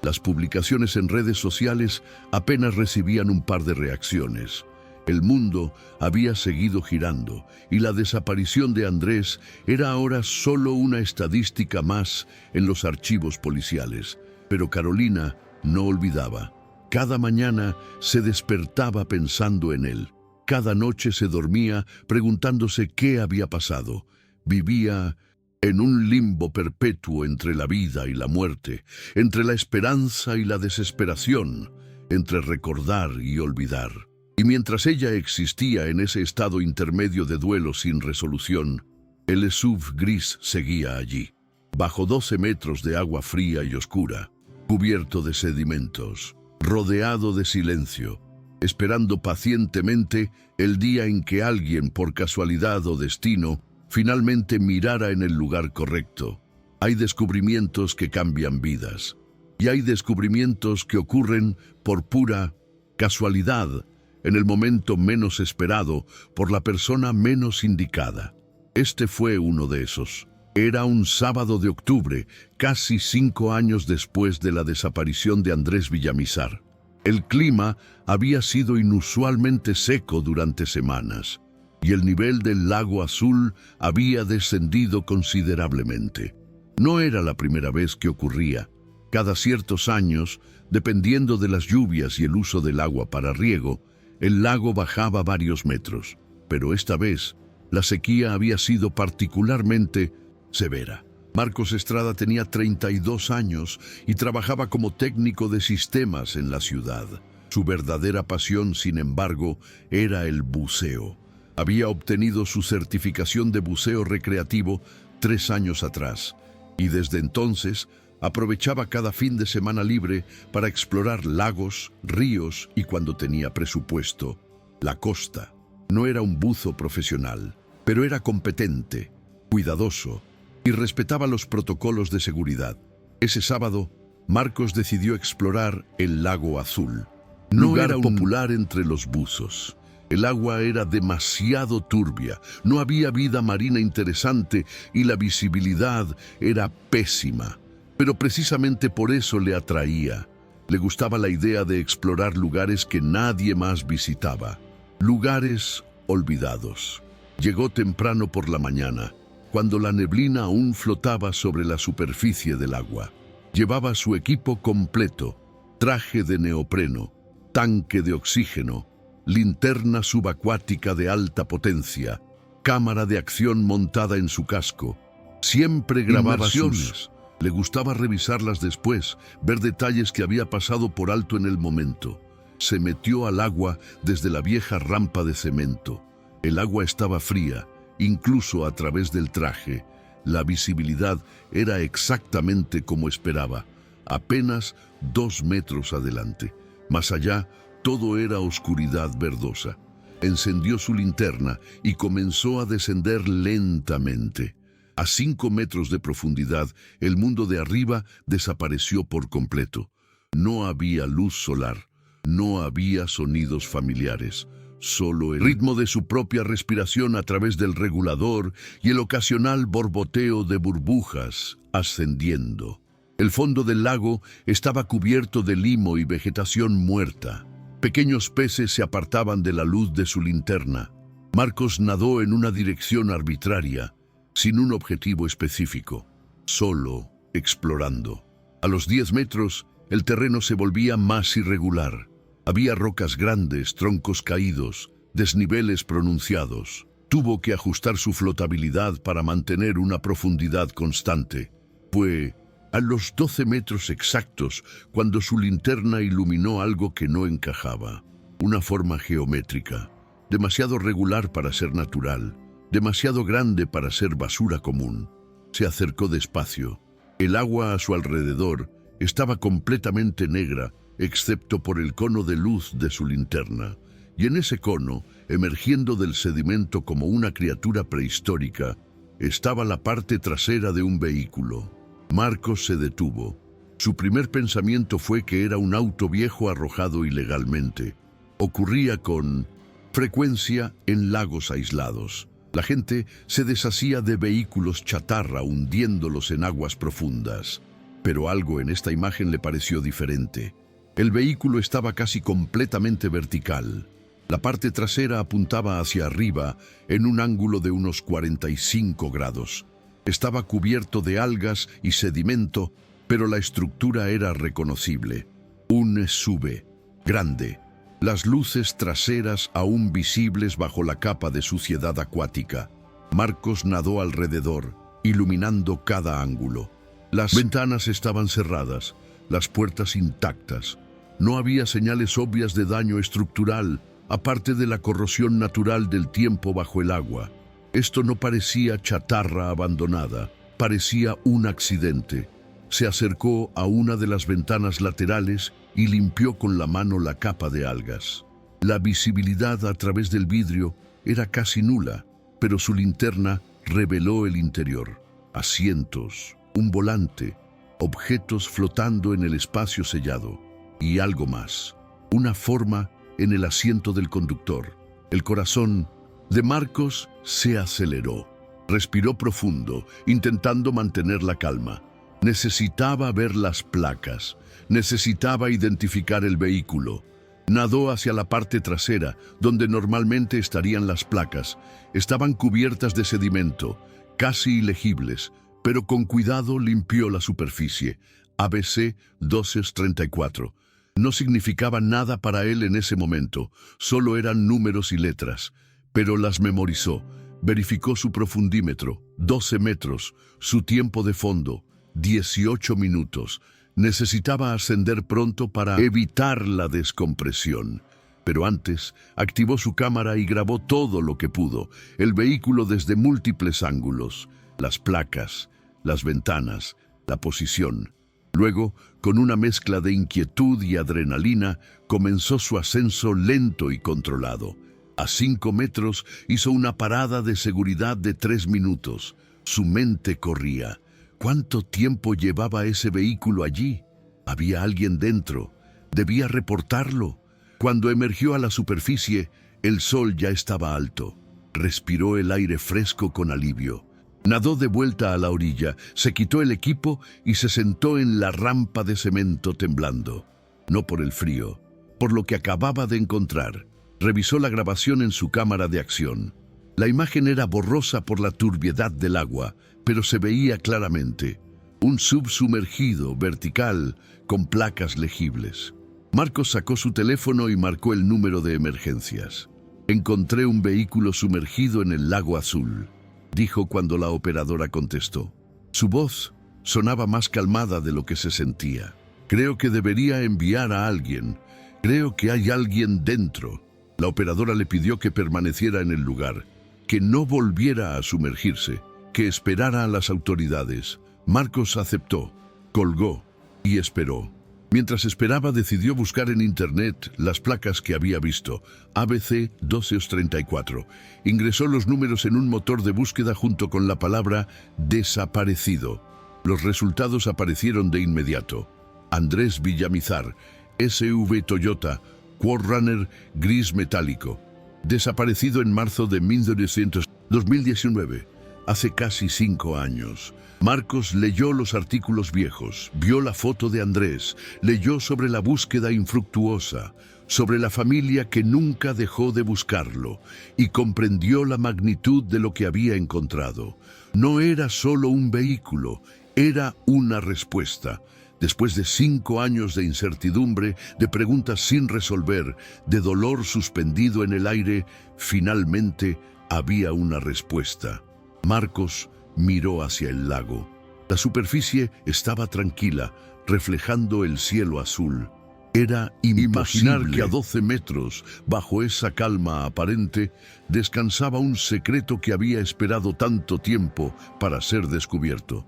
Las publicaciones en redes sociales apenas recibían un par de reacciones. El mundo había seguido girando y la desaparición de Andrés era ahora solo una estadística más en los archivos policiales. Pero Carolina no olvidaba. Cada mañana se despertaba pensando en él. Cada noche se dormía preguntándose qué había pasado. Vivía en un limbo perpetuo entre la vida y la muerte, entre la esperanza y la desesperación, entre recordar y olvidar. Y mientras ella existía en ese estado intermedio de duelo sin resolución, el SUV gris seguía allí, bajo 12 metros de agua fría y oscura, cubierto de sedimentos, rodeado de silencio, esperando pacientemente el día en que alguien, por casualidad o destino, finalmente mirara en el lugar correcto. Hay descubrimientos que cambian vidas, y hay descubrimientos que ocurren por pura casualidad, en el momento menos esperado, por la persona menos indicada. Este fue uno de esos. Era un sábado de octubre, casi 5 años después de la desaparición de Andrés Villamizar. El clima había sido inusualmente seco durante semanas, y el nivel del lago Azul había descendido considerablemente. No era la primera vez que ocurría. Cada ciertos años, dependiendo de las lluvias y el uso del agua para riego, el lago bajaba varios metros, pero esta vez la sequía había sido particularmente severa. Marcos Estrada tenía 32 años y trabajaba como técnico de sistemas en la ciudad. Su verdadera pasión, sin embargo, era el buceo. Había obtenido su certificación de buceo recreativo 3 años atrás, y desde entonces aprovechaba cada fin de semana libre para explorar lagos, ríos y, cuando tenía presupuesto, la costa. No era un buzo profesional, pero era competente, cuidadoso y respetaba los protocolos de seguridad. Ese sábado, Marcos decidió explorar el lago Azul. No era popular entre los buzos. El agua era demasiado turbia, no había vida marina interesante y la visibilidad era pésima. Pero precisamente por eso le atraía. Le gustaba la idea de explorar lugares que nadie más visitaba, lugares olvidados. Llegó temprano por la mañana, cuando la neblina aún flotaba sobre la superficie del agua. Llevaba su equipo completo: traje de neopreno, tanque de oxígeno, linterna subacuática de alta potencia, cámara de acción montada en su casco. Siempre grababa sus... Le gustaba revisarlas después, ver detalles que había pasado por alto en el momento. Se metió al agua desde la vieja rampa de cemento. El agua estaba fría, incluso a través del traje. La visibilidad era exactamente como esperaba, apenas 2 metros adelante. Más allá, todo era oscuridad verdosa. Encendió su linterna y comenzó a descender lentamente. A 5 metros de profundidad, el mundo de arriba desapareció por completo. No había luz solar, no había sonidos familiares, solo el ritmo de su propia respiración a través del regulador y el ocasional borboteo de burbujas ascendiendo. El fondo del lago estaba cubierto de limo y vegetación muerta. Pequeños peces se apartaban de la luz de su linterna. Marcos nadó en una dirección arbitraria, sin un objetivo específico, solo explorando. A los 10 metros, el terreno se volvía más irregular. Había rocas grandes, troncos caídos, desniveles pronunciados. Tuvo que ajustar su flotabilidad para mantener una profundidad constante. Fue a los 12 metros exactos cuando su linterna iluminó algo que no encajaba. Una forma geométrica, demasiado regular para ser natural, demasiado grande para ser basura común. Se acercó despacio. El agua a su alrededor estaba completamente negra, excepto por el cono de luz de su linterna. Y en ese cono, emergiendo del sedimento como una criatura prehistórica, estaba la parte trasera de un vehículo. Marcos se detuvo. Su primer pensamiento fue que era un auto viejo arrojado ilegalmente. Ocurría con frecuencia en lagos aislados. La gente se deshacía de vehículos chatarra hundiéndolos en aguas profundas. Pero algo en esta imagen le pareció diferente. El vehículo estaba casi completamente vertical. La parte trasera apuntaba hacia arriba en un ángulo de unos 45 grados. Estaba cubierto de algas y sedimento, pero la estructura era reconocible. Un SUV grande. Las luces traseras aún visibles bajo la capa de suciedad acuática. Marcos nadó alrededor, iluminando cada ángulo. Las ventanas estaban cerradas, las puertas intactas. No había señales obvias de daño estructural, aparte de la corrosión natural del tiempo bajo el agua. Esto no parecía chatarra abandonada, parecía un accidente. Se acercó a una de las ventanas laterales y limpió con la mano la capa de algas. La visibilidad a través del vidrio era casi nula, pero su linterna reveló el interior. Asientos, un volante, objetos flotando en el espacio sellado y algo más. Una forma en el asiento del conductor. El corazón de Marcos se aceleró. Respiró profundo, intentando mantener la calma. Necesitaba ver las placas. Necesitaba identificar el vehículo. Nadó hacia la parte trasera, donde normalmente estarían las placas. Estaban cubiertas de sedimento, casi ilegibles, pero con cuidado limpió la superficie. ABC 1234. No significaba nada para él en ese momento, solo eran números y letras, pero las memorizó. Verificó su profundímetro, 12 metros, su tiempo de fondo, 18 minutos. Necesitaba ascender pronto para evitar la descompresión. Pero antes, activó su cámara y grabó todo lo que pudo, el vehículo desde múltiples ángulos, las placas, las ventanas, la posición. Luego, con una mezcla de inquietud y adrenalina, comenzó su ascenso lento y controlado. A 5 metros hizo una parada de seguridad de 3 minutos. Su mente corría. ¿Cuánto tiempo llevaba ese vehículo allí? Había alguien dentro. Debía reportarlo. Cuando emergió a la superficie, el sol ya estaba alto. Respiró el aire fresco con alivio. Nadó de vuelta a la orilla, se quitó el equipo y se sentó en la rampa de cemento temblando. no por el frío, por lo que acababa de encontrar. Revisó la grabación en su cámara de acción. La imagen era borrosa por la turbiedad del agua, pero se veía claramente. Un subsumergido vertical con placas legibles. Marcos sacó su teléfono y marcó el número de emergencias. «Encontré un vehículo sumergido en el lago azul», dijo cuando la operadora contestó. Su voz sonaba más calmada de lo que se sentía. «Creo que debería enviar a alguien. Creo que hay alguien dentro». La operadora le pidió que permaneciera en el lugar, que no volviera a sumergirse, que esperara a las autoridades. Marcos aceptó, colgó y esperó. Mientras esperaba, decidió buscar en internet las placas que había visto, ABC 1234. Ingresó los números en un motor de búsqueda junto con la palabra desaparecido. Los resultados aparecieron de inmediato. Andrés Villamizar, SUV Toyota, Quad Runner gris metálico. Desaparecido en marzo de 2019, hace casi 5 años. Marcos leyó los artículos viejos, vio la foto de Andrés, leyó sobre la búsqueda infructuosa, sobre la familia que nunca dejó de buscarlo, y comprendió la magnitud de lo que había encontrado. No era solo un vehículo, era una respuesta. Después de 5 años de incertidumbre, de preguntas sin resolver, de dolor suspendido en el aire, finalmente había una respuesta. Marcos miró hacia el lago. La superficie estaba tranquila, reflejando el cielo azul. Era imposible que a 12 metros, bajo esa calma aparente, descansaba un secreto que había esperado tanto tiempo para ser descubierto.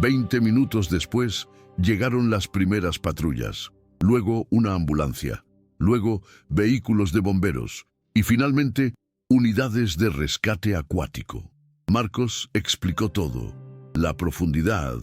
20 minutos después, llegaron las primeras patrullas, luego una ambulancia, luego vehículos de bomberos y finalmente unidades de rescate acuático. Marcos explicó todo: la profundidad,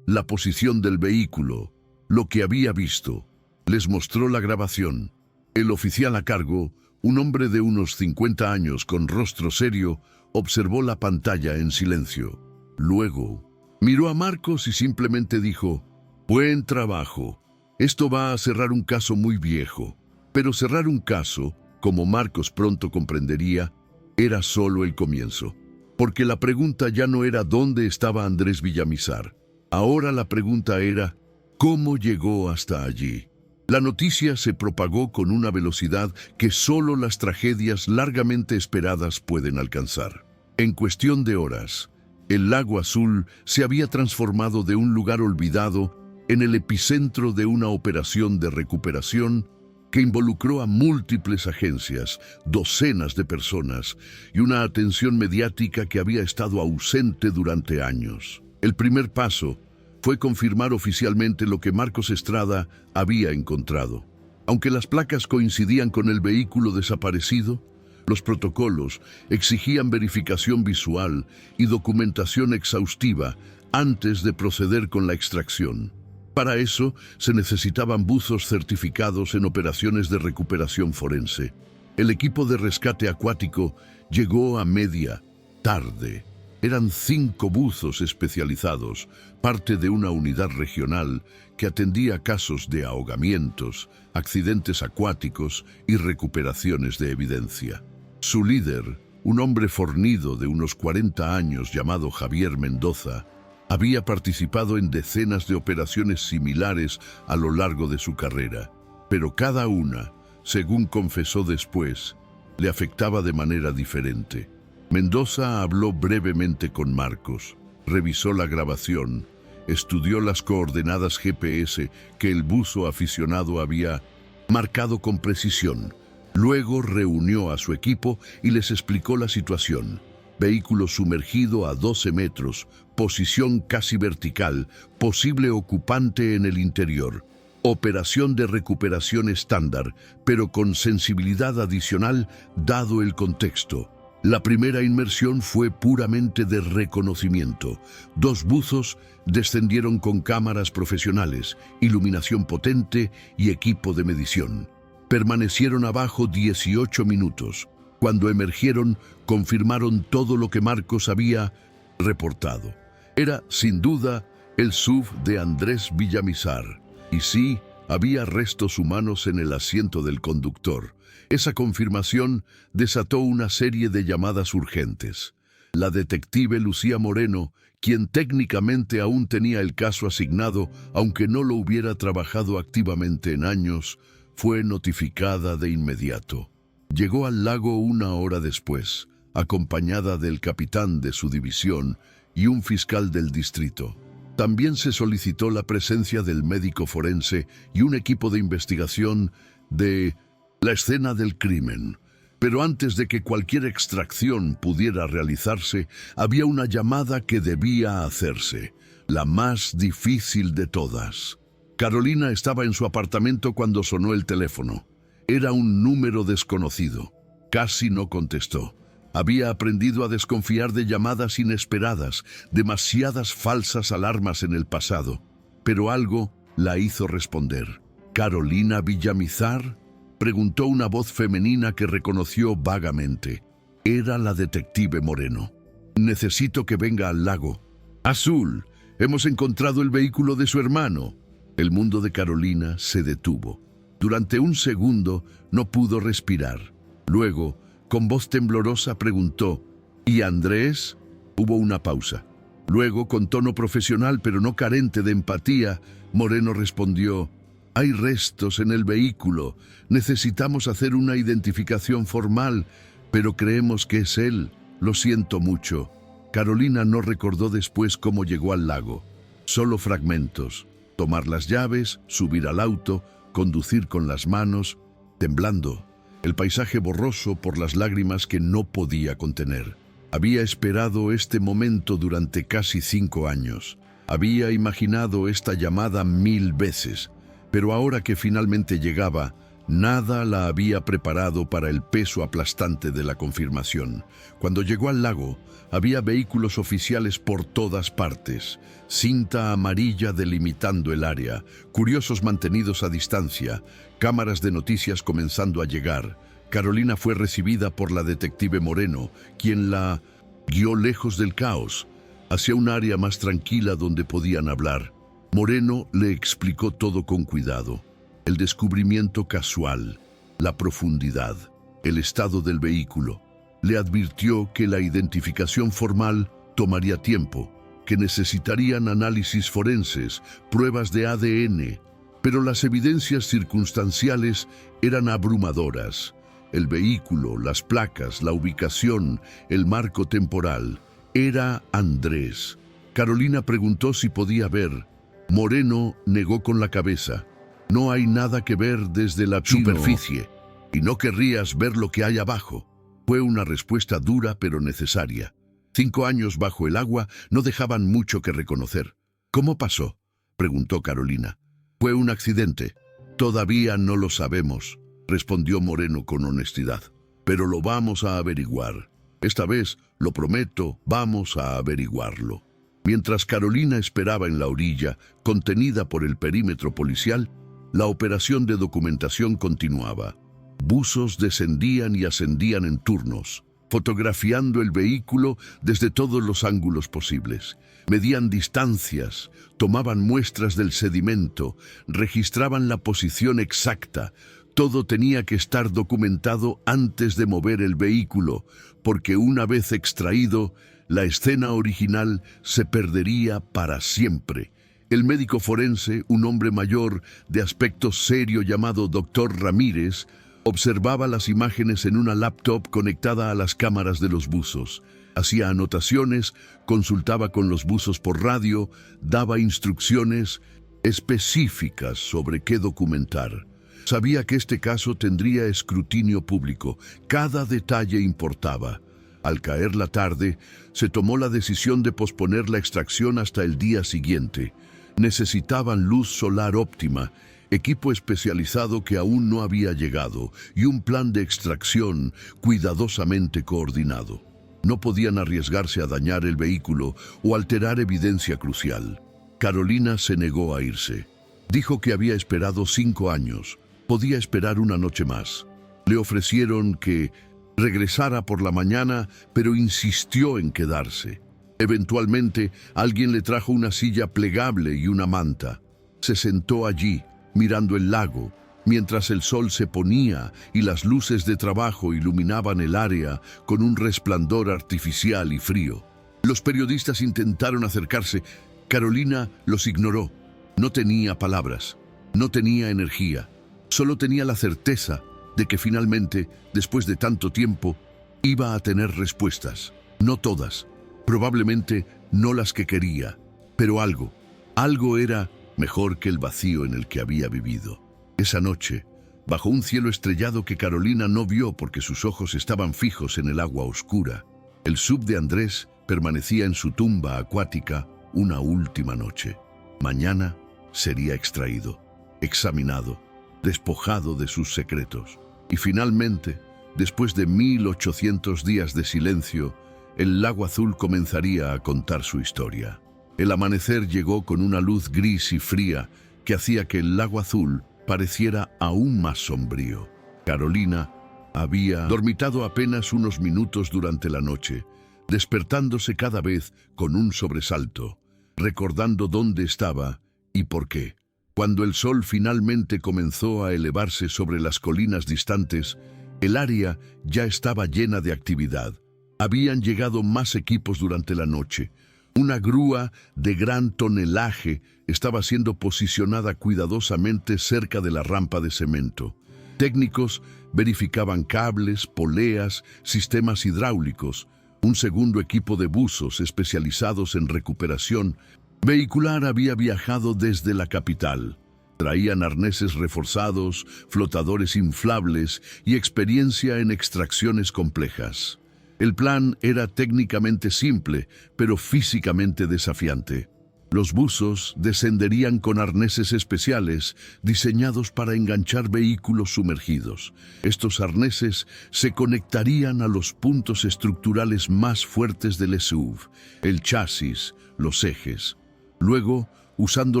la posición del vehículo, lo que había visto. Les mostró la grabación. El oficial a cargo, un hombre de unos 50 años con rostro serio, observó la pantalla en silencio. Luego miró a Marcos y simplemente dijo: «Buen trabajo. Esto va a cerrar un caso muy viejo». Pero cerrar un caso, como Marcos pronto comprendería, era solo el comienzo. Porque la pregunta ya no era dónde estaba Andrés Villamizar. Ahora la pregunta era cómo llegó hasta allí. La noticia se propagó con una velocidad que solo las tragedias largamente esperadas pueden alcanzar. En cuestión de horas, el lago azul se había transformado de un lugar olvidado en el epicentro de una operación de recuperación que involucró a múltiples agencias, docenas de personas y una atención mediática que había estado ausente durante años. El primer paso fue confirmar oficialmente lo que Marcos Estrada había encontrado. Aunque las placas coincidían con el vehículo desaparecido, los protocolos exigían verificación visual y documentación exhaustiva antes de proceder con la extracción. Para eso se necesitaban buzos certificados en operaciones de recuperación forense. El equipo de rescate acuático llegó a media tarde. Eran 5 buzos especializados, parte de una unidad regional que atendía casos de ahogamientos, accidentes acuáticos y recuperaciones de evidencia. Su líder, un hombre fornido de unos 40 años llamado Javier Mendoza, había participado en decenas de operaciones similares a lo largo de su carrera, pero cada una, según confesó después, le afectaba de manera diferente. Mendoza habló brevemente con Marcos, revisó la grabación, estudió las coordenadas GPS que el buzo aficionado había marcado con precisión. Luego reunió a su equipo y les explicó la situación. Vehículo sumergido a 12 metros, posición casi vertical, posible ocupante en el interior. Operación de recuperación estándar, pero con sensibilidad adicional dado el contexto. La primera inmersión fue puramente de reconocimiento. 2 buzos descendieron con cámaras profesionales, iluminación potente y equipo de medición. Permanecieron abajo 18 minutos. Cuando emergieron, confirmaron todo lo que Marcos había reportado. Era, sin duda, el SUV de Andrés Villamizar. Y sí, Había restos humanos en el asiento del conductor. Esa confirmación desató una serie de llamadas urgentes. La detective Lucía Moreno, quien técnicamente aún tenía el caso asignado, aunque no lo hubiera trabajado activamente en años, fue notificada de inmediato. Llegó al lago 1 hora después, acompañada del capitán de su división y un fiscal del distrito. También se solicitó la presencia del médico forense y un equipo de investigación de la escena del crimen. Pero antes de que cualquier extracción pudiera realizarse, había una llamada que debía hacerse, la más difícil de todas. Carolina estaba en su apartamento cuando sonó el teléfono. Era un número desconocido. Casi no contestó. Había aprendido a desconfiar de llamadas inesperadas, demasiadas falsas alarmas en el pasado. Pero algo la hizo responder. ¿Carolina Villamizar?, preguntó una voz femenina que reconoció vagamente. Era la detective Moreno. Necesito que venga al lago. Azul, hemos encontrado el vehículo de su hermano. El mundo de Carolina se detuvo. Durante un segundo no pudo respirar. Luego, con voz temblorosa preguntó, ¿y Andrés? Hubo una pausa. Luego, con tono profesional pero no carente de empatía, Moreno respondió, hay restos en el vehículo. Necesitamos hacer una identificación formal, pero creemos que es él. Lo siento mucho. Carolina no recordó después cómo llegó al lago. Solo fragmentos. Tomar las llaves, subir al auto, conducir con las manos, temblando. El paisaje borroso por las lágrimas que no podía contener. Había esperado este momento durante casi 5 años. Había imaginado esta llamada 1000 veces. Pero ahora que finalmente llegaba, nada la había preparado para el peso aplastante de la confirmación. Cuando llegó al lago, había vehículos oficiales por todas partes, cinta amarilla delimitando el área, curiosos mantenidos a distancia, cámaras de noticias comenzando a llegar. Carolina fue recibida por la detective Moreno, quien la guió lejos del caos, hacia un área más tranquila donde podían hablar. Moreno le explicó todo con cuidado. El descubrimiento casual, la profundidad, el estado del vehículo. Le advirtió que la identificación formal tomaría tiempo, que necesitarían análisis forenses, pruebas de ADN, pero las evidencias circunstanciales eran abrumadoras. El vehículo, las placas, la ubicación, el marco temporal. Era Andrés. Carolina preguntó si podía ver. Moreno negó con la cabeza. No hay nada que ver desde la superficie, y no querrías ver lo que hay abajo. Fue una respuesta dura pero necesaria. 5 años bajo el agua no dejaban mucho que reconocer. ¿Cómo pasó?, preguntó Carolina. Fue un accidente. Todavía no lo sabemos, respondió Moreno con honestidad. Pero lo vamos a averiguar. Esta vez, lo prometo, vamos a averiguarlo. Mientras Carolina esperaba en la orilla, contenida por el perímetro policial, la operación de documentación continuaba. Buzos descendían y ascendían en turnos, fotografiando el vehículo desde todos los ángulos posibles. Medían distancias, tomaban muestras del sedimento, registraban la posición exacta. Todo tenía que estar documentado antes de mover el vehículo, porque una vez extraído, la escena original se perdería para siempre. El médico forense, un hombre mayor de aspecto serio llamado Dr. Ramírez, observaba las imágenes en una laptop conectada a las cámaras de los buzos. Hacía anotaciones, consultaba con los buzos por radio, daba instrucciones específicas sobre qué documentar. Sabía que este caso tendría escrutinio público. Cada detalle importaba. Al caer la tarde, se tomó la decisión de posponer la extracción hasta el día siguiente. Necesitaban luz solar óptima, equipo especializado que aún no había llegado y un plan de extracción cuidadosamente coordinado. No podían arriesgarse a dañar el vehículo o alterar evidencia crucial. Carolina se negó a irse. Dijo que había esperado 5 años. Podía esperar una noche más. Le ofrecieron que regresara por la mañana, pero insistió en quedarse. Eventualmente, alguien le trajo una silla plegable y una manta. Se sentó allí, mirando el lago, mientras el sol se ponía y las luces de trabajo iluminaban el área con un resplandor artificial y frío. Los periodistas intentaron acercarse. Carolina los ignoró. No tenía palabras, no tenía energía, solo tenía la certeza de que finalmente, después de tanto tiempo, iba a tener respuestas. No todas, probablemente no las que quería, pero algo era mejor que el vacío en el que había vivido. Esa noche, bajo un cielo estrellado que Carolina no vio porque sus ojos estaban fijos en el agua oscura, el sub de Andrés permanecía en su tumba acuática una última noche. Mañana sería extraído, examinado, despojado de sus secretos. Y finalmente, después de 1800 días de silencio, el lago azul comenzaría a contar su historia. El amanecer llegó con una luz gris y fría que hacía que el lago azul pareciera aún más sombrío. Carolina había dormitado apenas unos minutos durante la noche, despertándose cada vez con un sobresalto, recordando dónde estaba y por qué. Cuando el sol finalmente comenzó a elevarse sobre las colinas distantes, el área ya estaba llena de actividad. Habían llegado más equipos durante la noche. Una grúa de gran tonelaje estaba siendo posicionada cuidadosamente cerca de la rampa de cemento. Técnicos verificaban cables, poleas, sistemas hidráulicos. Un segundo equipo de buzos especializados en recuperación vehicular había viajado desde la capital. Traían arneses reforzados, flotadores inflables y experiencia en extracciones complejas. El plan era técnicamente simple, pero físicamente desafiante. Los buzos descenderían con arneses especiales diseñados para enganchar vehículos sumergidos. Estos arneses se conectarían a los puntos estructurales más fuertes del SUV, el chasis, los ejes. Luego, usando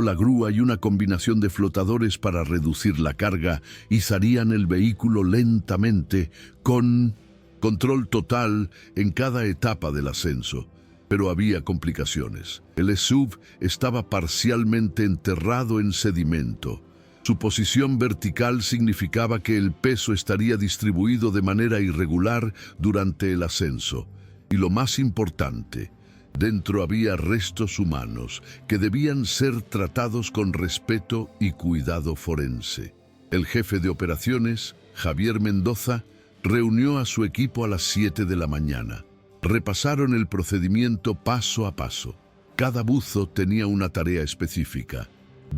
la grúa y una combinación de flotadores para reducir la carga, izarían el vehículo lentamente con control total en cada etapa del ascenso. Pero había complicaciones. El SUV estaba parcialmente enterrado en sedimento. Su posición vertical significaba que el peso estaría distribuido de manera irregular durante el ascenso. Y lo más importante, dentro había restos humanos que debían ser tratados con respeto y cuidado forense. El jefe de operaciones, Javier Mendoza, reunió a su equipo a las 7 de la mañana. Repasaron el procedimiento paso a paso. Cada buzo tenía una tarea específica.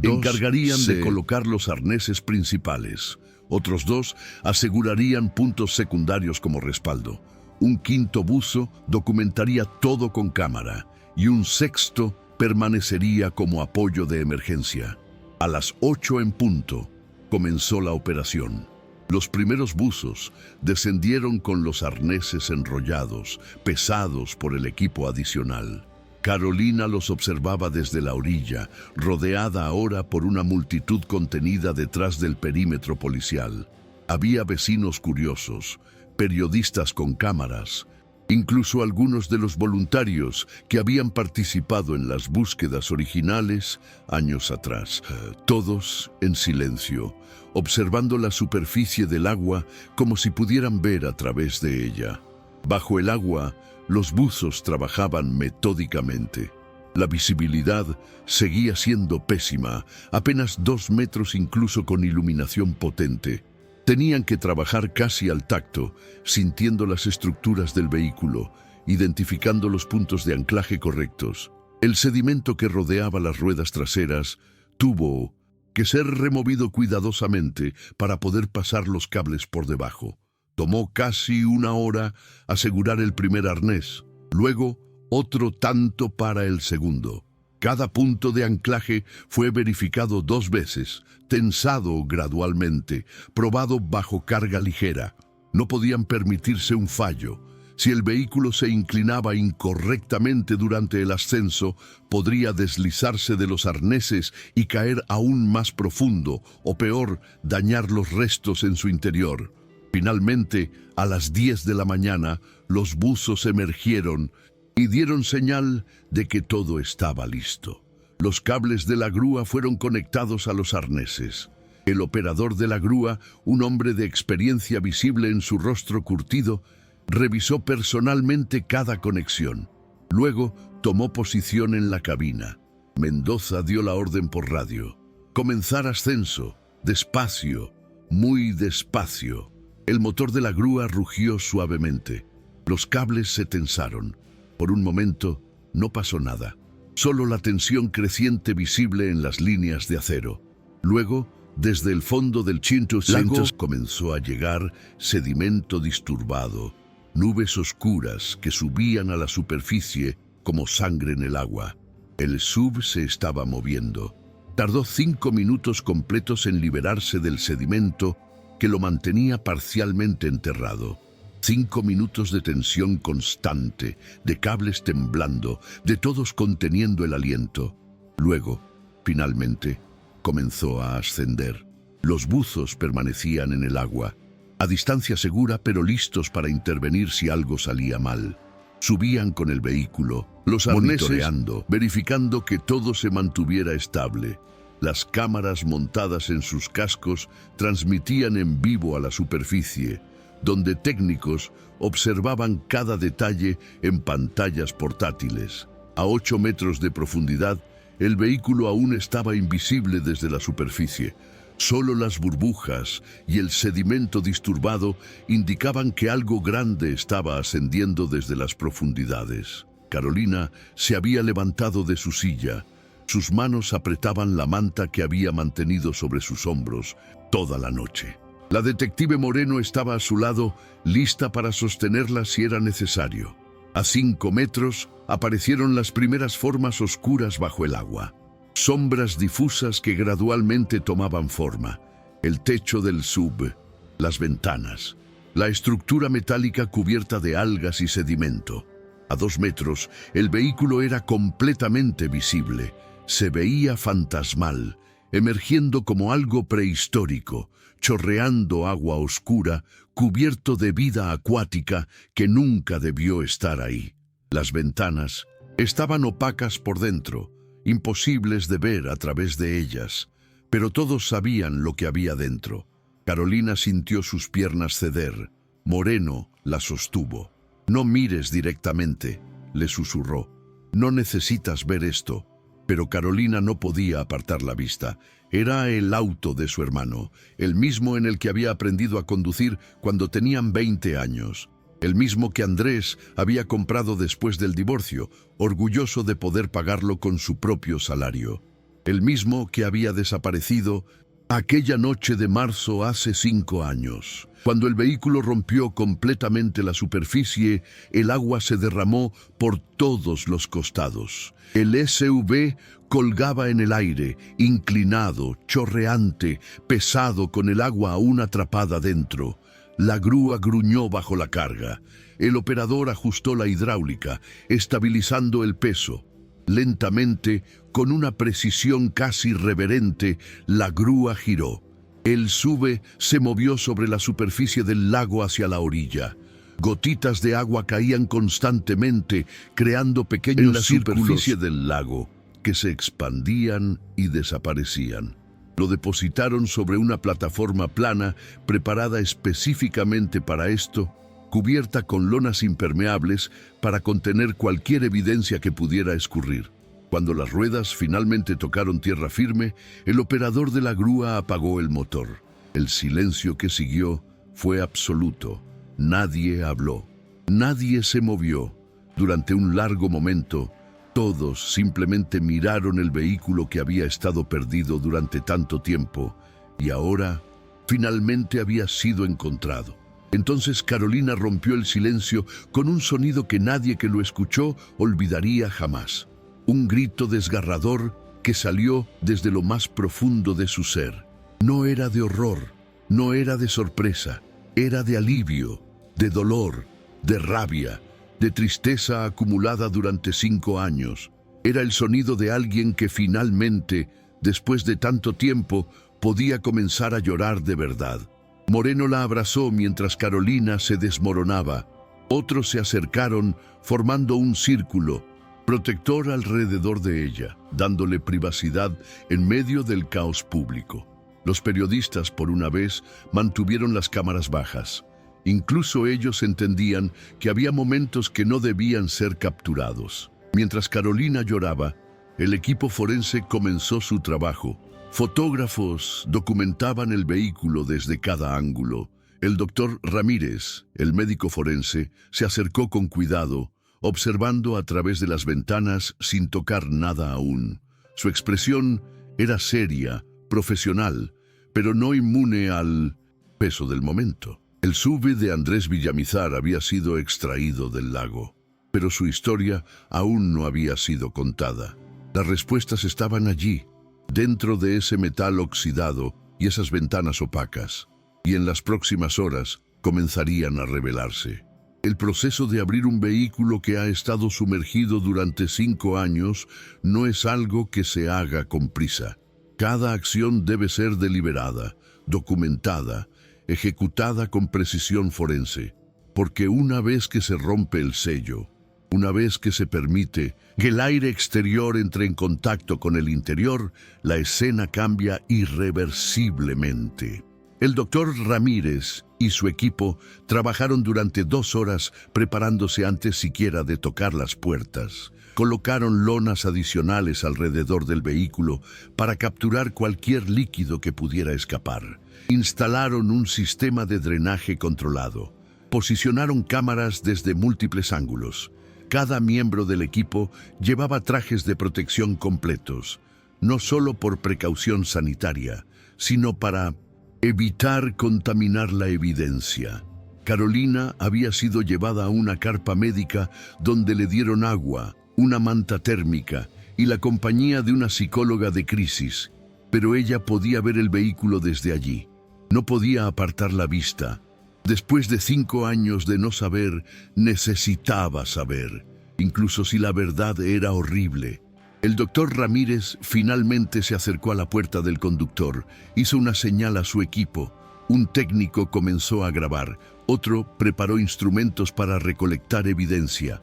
Encargarían de colocar los arneses principales. Otros dos asegurarían puntos secundarios como respaldo. Un quinto buzo documentaría todo con cámara y un sexto permanecería como apoyo de emergencia. A las 8 en punto comenzó la operación. Los primeros buzos descendieron con los arneses enrollados, pesados por el equipo adicional. Carolina los observaba desde la orilla, rodeada ahora por una multitud contenida detrás del perímetro policial. Había vecinos curiosos, periodistas con cámaras, incluso algunos de los voluntarios que habían participado en las búsquedas originales años atrás. Todos en silencio, observando la superficie del agua como si pudieran ver a través de ella. Bajo el agua, los buzos trabajaban metódicamente. La visibilidad seguía siendo pésima, apenas 2 metros incluso con iluminación potente. Tenían que trabajar casi al tacto, sintiendo las estructuras del vehículo, identificando los puntos de anclaje correctos. El sedimento que rodeaba las ruedas traseras tuvo que ser removido cuidadosamente para poder pasar los cables por debajo. Tomó casi 1 hora asegurar el primer arnés, luego otro tanto para el segundo. Cada punto de anclaje fue verificado 2 veces, tensado gradualmente, probado bajo carga ligera. No podían permitirse un fallo. Si el vehículo se inclinaba incorrectamente durante el ascenso, podría deslizarse de los arneses y caer aún más profundo, o peor, dañar los restos en su interior. Finalmente, a las 10 de la mañana, los buzos emergieron y dieron señal de que todo estaba listo. Los cables de la grúa fueron conectados a los arneses. El operador de la grúa, un hombre de experiencia visible en su rostro curtido, revisó personalmente cada conexión. Luego tomó posición en la cabina. Mendoza dio la orden por radio. Comenzar ascenso, despacio, muy despacio. El motor de la grúa rugió suavemente. Los cables se tensaron. Por un momento no pasó nada. Solo la tensión creciente visible en las líneas de acero. Luego, desde el fondo del lago comenzó a llegar sedimento disturbado, nubes oscuras que subían a la superficie como sangre en el agua. El sub se estaba moviendo. Tardó 5 minutos completos en liberarse del sedimento que lo mantenía parcialmente enterrado. 5 minutos de tensión constante, de cables temblando, de todos conteniendo el aliento. Luego, finalmente, comenzó a ascender. Los buzos permanecían en el agua, a distancia segura pero listos para intervenir si algo salía mal. Subían con el vehículo, los monitoreando, verificando que todo se mantuviera estable. Las cámaras montadas en sus cascos transmitían en vivo a la superficie, donde técnicos observaban cada detalle en pantallas portátiles. A 8 metros de profundidad, el vehículo aún estaba invisible desde la superficie. Solo las burbujas y el sedimento disturbado indicaban que algo grande estaba ascendiendo desde las profundidades. Carolina se había levantado de su silla. Sus manos apretaban la manta que había mantenido sobre sus hombros toda la noche. La detective Moreno estaba a su lado, lista para sostenerla si era necesario. A 5 metros aparecieron las primeras formas oscuras bajo el agua. Sombras difusas que gradualmente tomaban forma. El techo del sub, las ventanas, la estructura metálica cubierta de algas y sedimento. A 2 metros, el vehículo era completamente visible. Se veía fantasmal, emergiendo como algo prehistórico, chorreando agua oscura, cubierto de vida acuática que nunca debió estar ahí. Las ventanas estaban opacas por dentro, imposibles de ver a través de ellas, pero todos sabían lo que había dentro. Carolina sintió sus piernas ceder. Moreno la sostuvo. «No mires directamente», le susurró. «No necesitas ver esto». Pero Carolina no podía apartar la vista. Era el auto de su hermano, el mismo en el que había aprendido a conducir cuando tenían 20 años. El mismo que Andrés había comprado después del divorcio, orgulloso de poder pagarlo con su propio salario. El mismo que había desaparecido aquella noche de marzo hace 5 años. Cuando el vehículo rompió completamente la superficie, el agua se derramó por todos los costados. El SUV colgaba en el aire, inclinado, chorreante, pesado con el agua aún atrapada dentro. La grúa gruñó bajo la carga. El operador ajustó la hidráulica, estabilizando el peso. Lentamente, con una precisión casi reverente, la grúa giró. El sube se movió sobre la superficie del lago hacia la orilla. Gotitas de agua caían constantemente, creando pequeños círculos en la superficie del lago, que se expandían y desaparecían. Lo depositaron sobre una plataforma plana preparada específicamente para esto, cubierta con lonas impermeables para contener cualquier evidencia que pudiera escurrir. Cuando las ruedas finalmente tocaron tierra firme, el operador de la grúa apagó el motor. El silencio que siguió fue absoluto. Nadie habló. Nadie se movió. Durante un largo momento, todos simplemente miraron el vehículo que había estado perdido durante tanto tiempo y ahora finalmente había sido encontrado. Entonces Carolina rompió el silencio con un sonido que nadie que lo escuchó olvidaría jamás. Un grito desgarrador que salió desde lo más profundo de su ser. No era de horror, no era de sorpresa, era de alivio, de dolor, de rabia, de tristeza acumulada durante 5 años. Era el sonido de alguien que finalmente, después de tanto tiempo, podía comenzar a llorar de verdad. Moreno la abrazó mientras Carolina se desmoronaba. Otros se acercaron formando un círculo protector alrededor de ella, dándole privacidad en medio del caos público. Los periodistas, por una vez, mantuvieron las cámaras bajas. Incluso ellos entendían que había momentos que no debían ser capturados. Mientras Carolina lloraba, el equipo forense comenzó su trabajo. Fotógrafos documentaban el vehículo desde cada ángulo. El doctor Ramírez, el médico forense, se acercó con cuidado, observando a través de las ventanas sin tocar nada aún. Su expresión era seria, profesional, pero no inmune al peso del momento. El SUV de Andrés Villamizar había sido extraído del lago, pero su historia aún no había sido contada. Las respuestas estaban allí, dentro de ese metal oxidado y esas ventanas opacas, y en las próximas horas comenzarían a revelarse. El proceso de abrir un vehículo que ha estado sumergido durante 5 años no es algo que se haga con prisa. Cada acción debe ser deliberada, documentada, ejecutada con precisión forense, porque una vez que se rompe el sello, una vez que se permite que el aire exterior entre en contacto con el interior, la escena cambia irreversiblemente. El doctor Ramírez y su equipo trabajaron durante 2 horas preparándose antes siquiera de tocar las puertas. Colocaron lonas adicionales alrededor del vehículo para capturar cualquier líquido que pudiera escapar. Instalaron un sistema de drenaje controlado. Posicionaron cámaras desde múltiples ángulos. Cada miembro del equipo llevaba trajes de protección completos, no solo por precaución sanitaria, sino para evitar contaminar la evidencia. Carolina había sido llevada a una carpa médica donde le dieron agua, una manta térmica y la compañía de una psicóloga de crisis, pero ella podía ver el vehículo desde allí. No podía apartar la vista. Después de 5 años de no saber, necesitaba saber, incluso si la verdad era horrible. El doctor Ramírez finalmente se acercó a la puerta del conductor, hizo una señal a su equipo. Un técnico comenzó a grabar, otro preparó instrumentos para recolectar evidencia.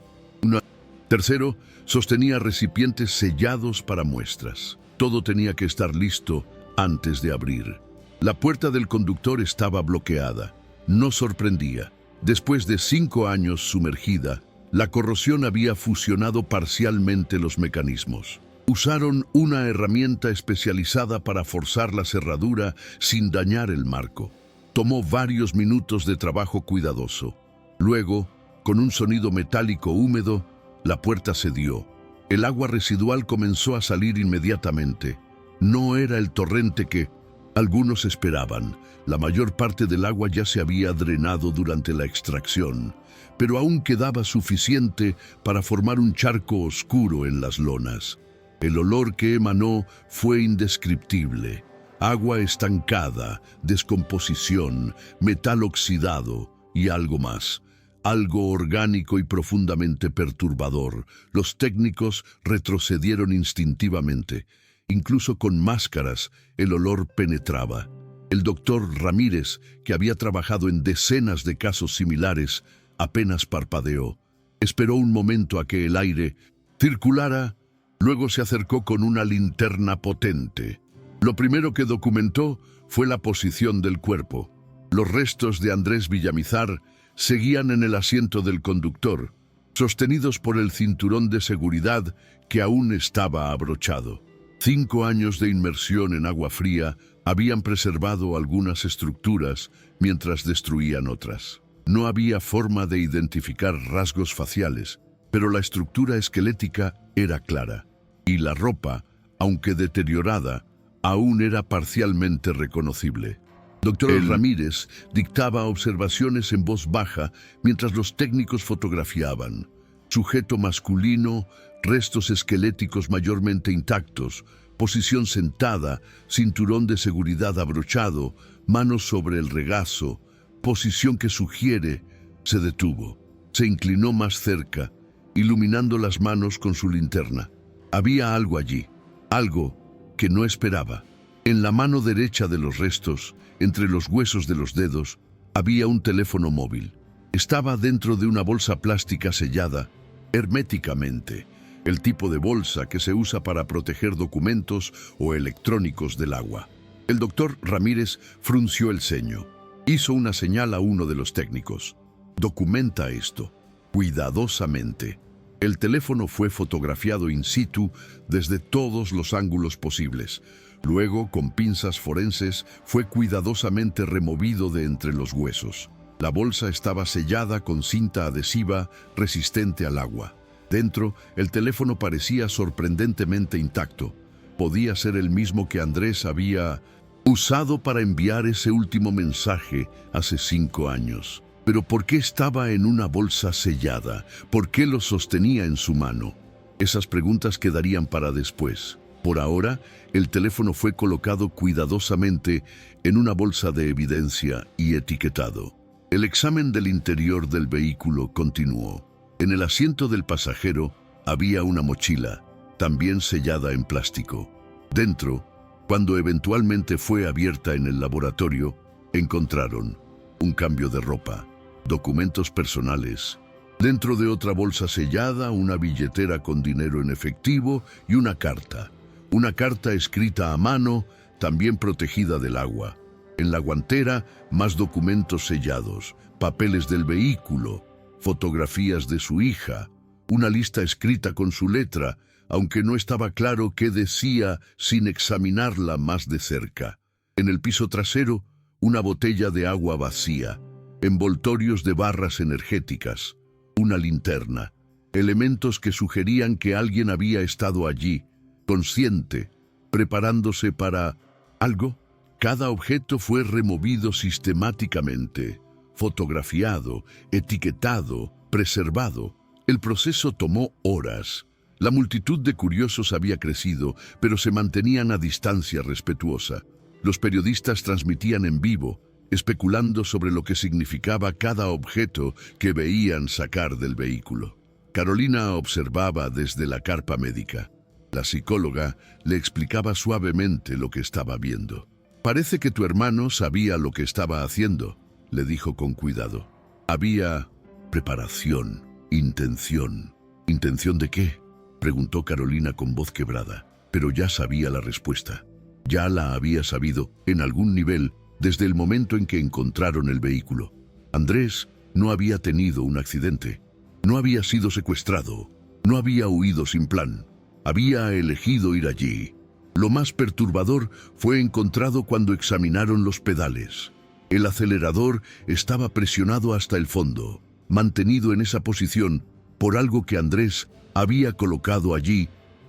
Tercero, sostenía recipientes sellados para muestras. Todo tenía que estar listo antes de abrir. La puerta del conductor estaba bloqueada. No sorprendía. Después de 5 años sumergida, la corrosión había fusionado parcialmente los mecanismos. Usaron una herramienta especializada para forzar la cerradura sin dañar el marco. Tomó varios minutos de trabajo cuidadoso. Luego, con un sonido metálico húmedo, la puerta cedió. El agua residual comenzó a salir inmediatamente. No era el torrente que algunos esperaban. La mayor parte del agua ya se había drenado durante la extracción, pero aún quedaba suficiente para formar un charco oscuro en las lonas. El olor que emanó fue indescriptible. Agua estancada, descomposición, metal oxidado y algo más. Algo orgánico y profundamente perturbador. Los técnicos retrocedieron instintivamente. Incluso con máscaras, el olor penetraba. El doctor Ramírez, que había trabajado en decenas de casos similares, apenas parpadeó. Esperó un momento a que el aire circulara, luego se acercó con una linterna potente. Lo primero que documentó fue la posición del cuerpo. Los restos de Andrés Villamizar seguían en el asiento del conductor, sostenidos por el cinturón de seguridad que aún estaba abrochado. 5 años de inmersión en agua fría habían preservado algunas estructuras mientras destruían otras. No había forma de identificar rasgos faciales, pero la estructura esquelética era clara, y la ropa, aunque deteriorada, aún era parcialmente reconocible. Doctor Ramírez dictaba observaciones en voz baja mientras los técnicos fotografiaban. Sujeto masculino, restos esqueléticos mayormente intactos, posición sentada, cinturón de seguridad abrochado, manos sobre el regazo, posición que sugiere. Se detuvo. Se inclinó más cerca, iluminando las manos con su linterna. Había algo allí, algo que no esperaba. En la mano derecha de los restos, entre los huesos de los dedos, había un teléfono móvil. Estaba dentro de una bolsa plástica sellada herméticamente, el tipo de bolsa que se usa para proteger documentos o electrónicos del agua. El doctor Ramírez frunció el ceño. Hizo una señal a uno de los técnicos. Documenta esto, cuidadosamente. El teléfono fue fotografiado in situ desde todos los ángulos posibles. Luego, con pinzas forenses, fue cuidadosamente removido de entre los huesos. La bolsa estaba sellada con cinta adhesiva resistente al agua. Dentro, el teléfono parecía sorprendentemente intacto. Podía ser el mismo que Andrés había usado para enviar ese último mensaje hace 5 años. Pero ¿por qué estaba en una bolsa sellada? ¿Por qué lo sostenía en su mano? Esas preguntas quedarían para después. Por ahora, el teléfono fue colocado cuidadosamente en una bolsa de evidencia y etiquetado. El examen del interior del vehículo continuó. En el asiento del pasajero había una mochila, también sellada en plástico. Dentro, cuando eventualmente fue abierta en el laboratorio, encontraron un cambio de ropa, documentos personales. Dentro de otra bolsa sellada, una billetera con dinero en efectivo y una carta. Una carta escrita a mano, también protegida del agua. En la guantera, más documentos sellados, papeles del vehículo, fotografías de su hija, una lista escrita con su letra, aunque no estaba claro qué decía sin examinarla más de cerca. En el piso trasero, una botella de agua vacía, envoltorios de barras energéticas, una linterna, elementos que sugerían que alguien había estado allí, consciente, preparándose para algo. Cada objeto fue removido sistemáticamente, fotografiado, etiquetado, preservado. El proceso tomó horas. La multitud de curiosos había crecido, pero se mantenían a distancia respetuosa. Los periodistas transmitían en vivo, especulando sobre lo que significaba cada objeto que veían sacar del vehículo. Carolina observaba desde la carpa médica. La psicóloga le explicaba suavemente lo que estaba viendo. «Parece que tu hermano sabía lo que estaba haciendo», le dijo con cuidado. Había preparación, intención. ¿Intención de qué?, preguntó Carolina con voz quebrada, pero ya sabía la respuesta. Ya la había sabido, en algún nivel, desde el momento en que encontraron el vehículo. Andrés no había tenido un accidente, no había sido secuestrado, no había huido sin plan. Había elegido ir allí. Lo más perturbador fue encontrado cuando examinaron los pedales. El acelerador estaba presionado hasta el fondo, mantenido en esa posición por algo que Andrés había colocado allí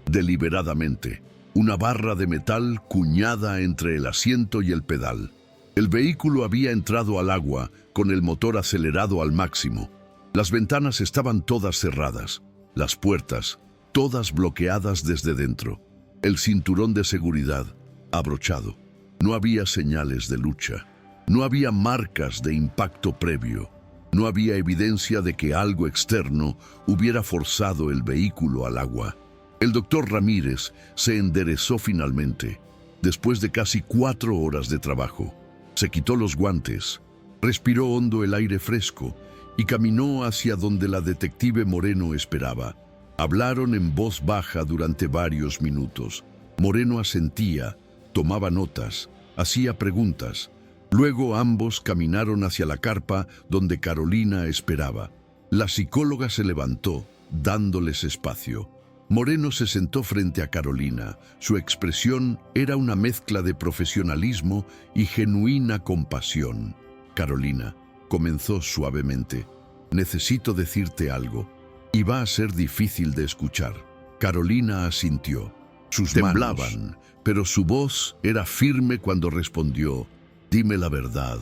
deliberadamente. Una barra de metal cuñada entre el asiento y el pedal. El vehículo había entrado al agua con el motor acelerado al máximo. Las ventanas estaban todas cerradas, las puertas todas bloqueadas desde dentro. El cinturón de seguridad abrochado. No había señales de lucha. No había marcas de impacto previo. No había evidencia de que algo externo hubiera forzado el vehículo al agua. El doctor Ramírez se enderezó finalmente, después de casi 4 horas de trabajo. Se quitó los guantes, respiró hondo el aire fresco y caminó hacia donde la detective Moreno esperaba. Hablaron en voz baja durante varios minutos. Moreno asentía, tomaba notas, hacía preguntas. Luego ambos caminaron hacia la carpa donde Carolina esperaba. La psicóloga se levantó, dándoles espacio. Moreno se sentó frente a Carolina. Su expresión era una mezcla de profesionalismo y genuina compasión. «Carolina», comenzó suavemente, «necesito decirte algo. Y va a ser difícil de escuchar». Carolina asintió. Sus manos temblaban, pero su voz era firme cuando respondió: «Dime la verdad.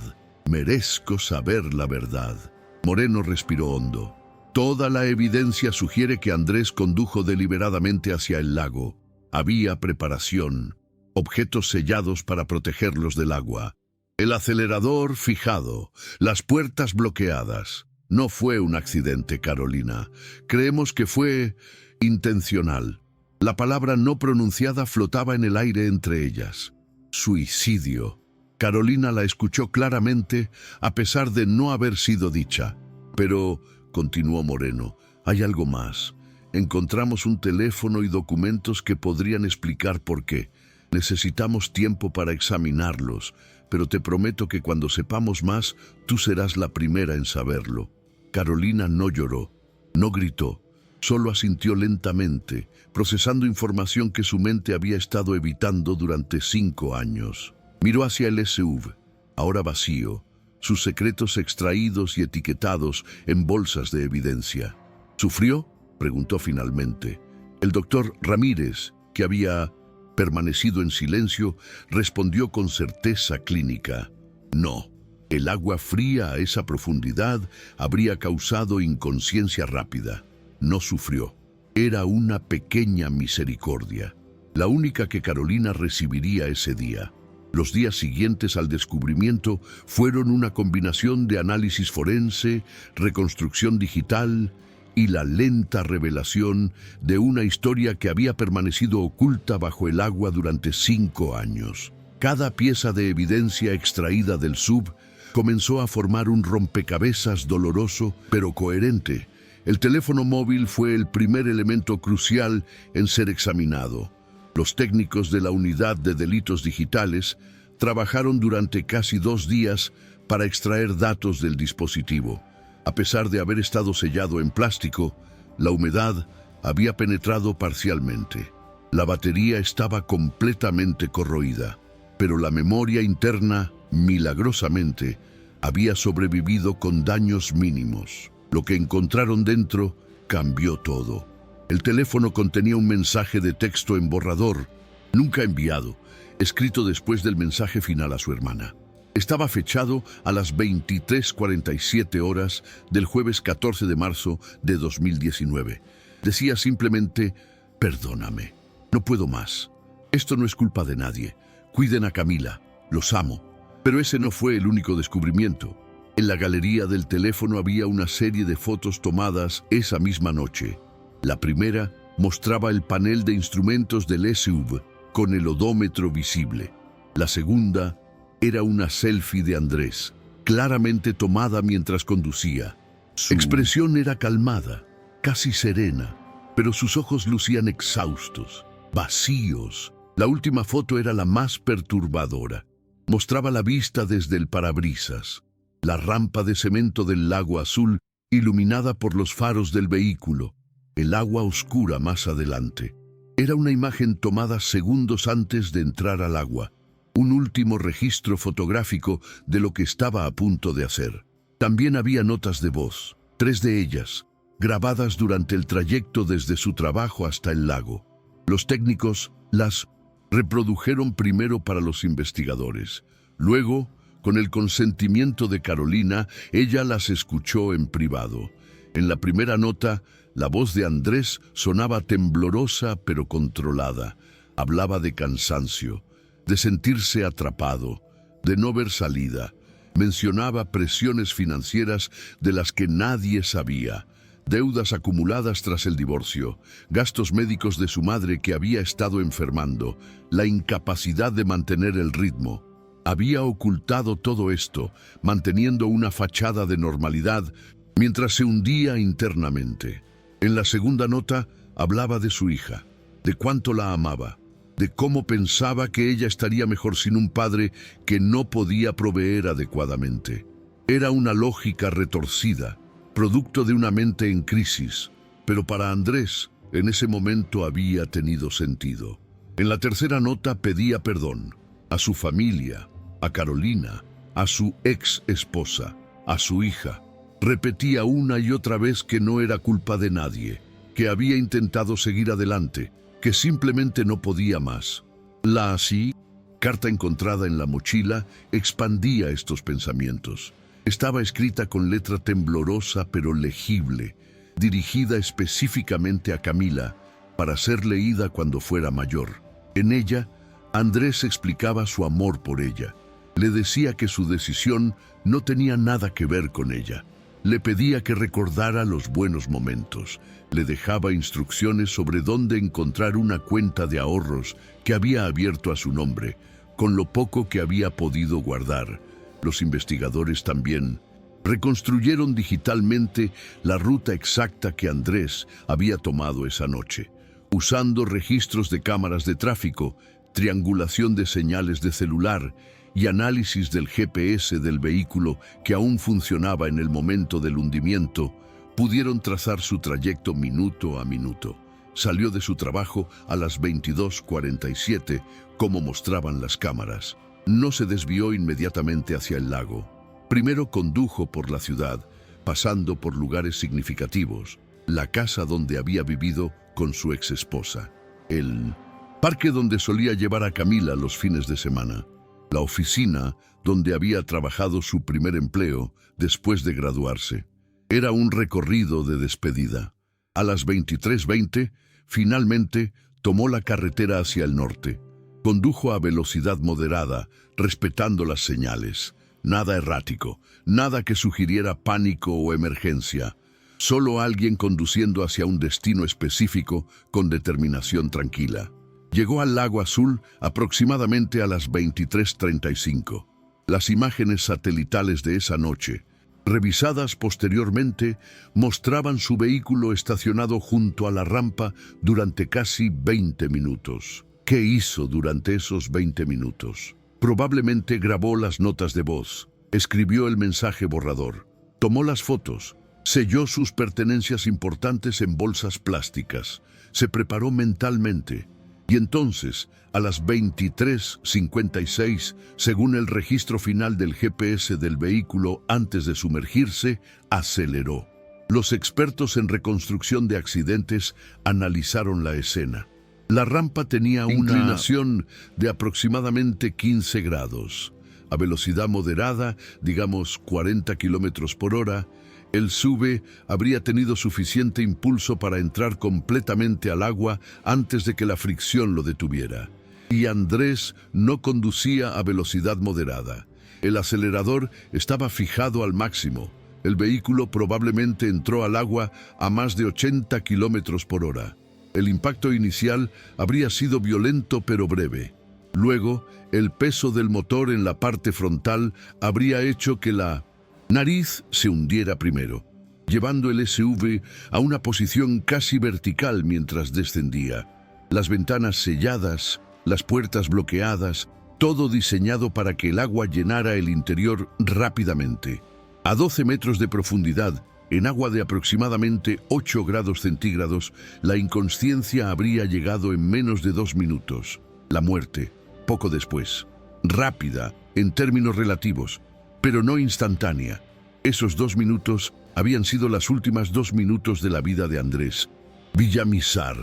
Merezco saber la verdad». Moreno respiró hondo. Toda la evidencia sugiere que Andrés condujo deliberadamente hacia el lago. Había preparación, objetos sellados para protegerlos del agua, el acelerador fijado, las puertas bloqueadas. No fue un accidente, Carolina. Creemos que fue intencional. La palabra no pronunciada flotaba en el aire entre ellas. Suicidio. Carolina la escuchó claramente, a pesar de no haber sido dicha. Pero, continuó Moreno, hay algo más. Encontramos un teléfono y documentos que podrían explicar por qué. Necesitamos tiempo para examinarlos, pero te prometo que cuando sepamos más, tú serás la primera en saberlo. Carolina no lloró, no gritó, solo asintió lentamente, procesando información que su mente había estado evitando durante 5 años. Miró hacia el SUV, ahora vacío, sus secretos extraídos y etiquetados en bolsas de evidencia. ¿Sufrió?, preguntó finalmente. El doctor Ramírez, que había permanecido en silencio, respondió con certeza clínica: no. El agua fría a esa profundidad habría causado inconsciencia rápida. No sufrió. Era una pequeña misericordia, la única que Carolina recibiría ese día. Los días siguientes al descubrimiento fueron una combinación de análisis forense, reconstrucción digital y la lenta revelación de una historia que había permanecido oculta bajo el agua durante 5 años. Cada pieza de evidencia extraída del SUV comenzó a formar un rompecabezas doloroso pero coherente. El teléfono móvil fue el primer elemento crucial en ser examinado. Los técnicos de la Unidad de Delitos Digitales trabajaron durante casi 2 días para extraer datos del dispositivo. A pesar de haber estado sellado en plástico, la humedad había penetrado parcialmente. La batería estaba completamente corroída, pero la memoria interna, milagrosamente, había sobrevivido con daños mínimos. Lo que encontraron dentro cambió todo. El teléfono contenía un mensaje de texto en borrador, nunca enviado, escrito después del mensaje final a su hermana. Estaba fechado a las 23:47 horas del jueves 14 de marzo de 2019. Decía simplemente: perdóname, no puedo más. Esto no es culpa de nadie. Cuiden a Camila, los amo. Pero ese no fue el único descubrimiento. En la galería del teléfono había una serie de fotos tomadas esa misma noche. La primera mostraba el panel de instrumentos del SUV con el odómetro visible. La segunda era una selfie de Andrés, claramente tomada mientras conducía. Su expresión era calmada, casi serena, pero sus ojos lucían exhaustos, vacíos. La última foto era la más perturbadora. Mostraba la vista desde el parabrisas, la rampa de cemento del lago azul iluminada por los faros del vehículo, el agua oscura más adelante. Era una imagen tomada segundos antes de entrar al agua, un último registro fotográfico de lo que estaba a punto de hacer. También había notas de voz, 3 de ellas, grabadas durante el trayecto desde su trabajo hasta el lago. Los técnicos las reprodujeron primero para los investigadores. Luego, con el consentimiento de Carolina, ella las escuchó en privado. En la primera nota, la voz de Andrés sonaba temblorosa pero controlada. Hablaba de cansancio, de sentirse atrapado, de no ver salida. Mencionaba presiones financieras de las que nadie sabía, deudas acumuladas tras el divorcio, gastos médicos de su madre que había estado enfermando, la incapacidad de mantener el ritmo. Había ocultado todo esto, manteniendo una fachada de normalidad mientras se hundía internamente. En la segunda nota hablaba de su hija, de cuánto la amaba, de cómo pensaba que ella estaría mejor sin un padre que no podía proveer adecuadamente. Era una lógica retorcida, producto de una mente en crisis, pero para Andrés, en ese momento había tenido sentido. En la tercera nota pedía perdón a su familia, a Carolina, a su ex esposa, a su hija. Repetía una y otra vez que no era culpa de nadie, que había intentado seguir adelante, que simplemente no podía más. La así, carta encontrada en la mochila, expandía estos pensamientos. Estaba escrita con letra temblorosa pero legible, dirigida específicamente a Camila, para ser leída cuando fuera mayor. En ella, Andrés explicaba su amor por ella. Le decía que su decisión no tenía nada que ver con ella. Le pedía que recordara los buenos momentos. Le dejaba instrucciones sobre dónde encontrar una cuenta de ahorros que había abierto a su nombre, con lo poco que había podido guardar. Los investigadores también reconstruyeron digitalmente la ruta exacta que Andrés había tomado esa noche, usando registros de cámaras de tráfico, triangulación de señales de celular y análisis del GPS del vehículo que aún funcionaba en el momento del hundimiento, pudieron trazar su trayecto minuto a minuto. Salió de su trabajo a las 22:47, como mostraban las cámaras. No se desvió inmediatamente hacia el lago. Primero condujo por la ciudad, pasando por lugares significativos: la casa donde había vivido con su exesposa, el parque donde solía llevar a Camila los fines de semana, la oficina donde había trabajado su primer empleo después de graduarse. Era un recorrido de despedida. A las 23:20, finalmente tomó la carretera hacia el norte. Condujo a velocidad moderada, respetando las señales. Nada errático, nada que sugiriera pánico o emergencia. Solo alguien conduciendo hacia un destino específico con determinación tranquila. Llegó al lago Azul aproximadamente a las 23:35. Las imágenes satelitales de esa noche, revisadas posteriormente, mostraban su vehículo estacionado junto a la rampa durante casi 20 minutos. ¿Qué hizo durante esos 20 minutos? Probablemente grabó las notas de voz, escribió el mensaje borrador, tomó las fotos, selló sus pertenencias importantes en bolsas plásticas, se preparó mentalmente. Y entonces, a las 23:56, según el registro final del GPS del vehículo antes de sumergirse, aceleró. Los expertos en reconstrucción de accidentes analizaron la escena. La rampa tenía una inclinación de aproximadamente 15 grados. A velocidad moderada, digamos 40 kilómetros por hora, el SUV habría tenido suficiente impulso para entrar completamente al agua antes de que la fricción lo detuviera. Y Andrés no conducía a velocidad moderada. El acelerador estaba fijado al máximo. El vehículo probablemente entró al agua a más de 80 kilómetros por hora. El impacto inicial habría sido violento pero breve. Luego, el peso del motor en la parte frontal habría hecho que la nariz se hundiera primero, llevando el SUV a una posición casi vertical mientras descendía. Las ventanas selladas, las puertas bloqueadas, todo diseñado para que el agua llenara el interior rápidamente. A 12 metros de profundidad, en agua de aproximadamente 8 grados centígrados, la inconsciencia habría llegado en menos de 2 minutos. La muerte, poco después. Rápida, en términos relativos, pero no instantánea. Esos 2 minutos habían sido las últimas 2 minutos de la vida de Andrés Villamizar,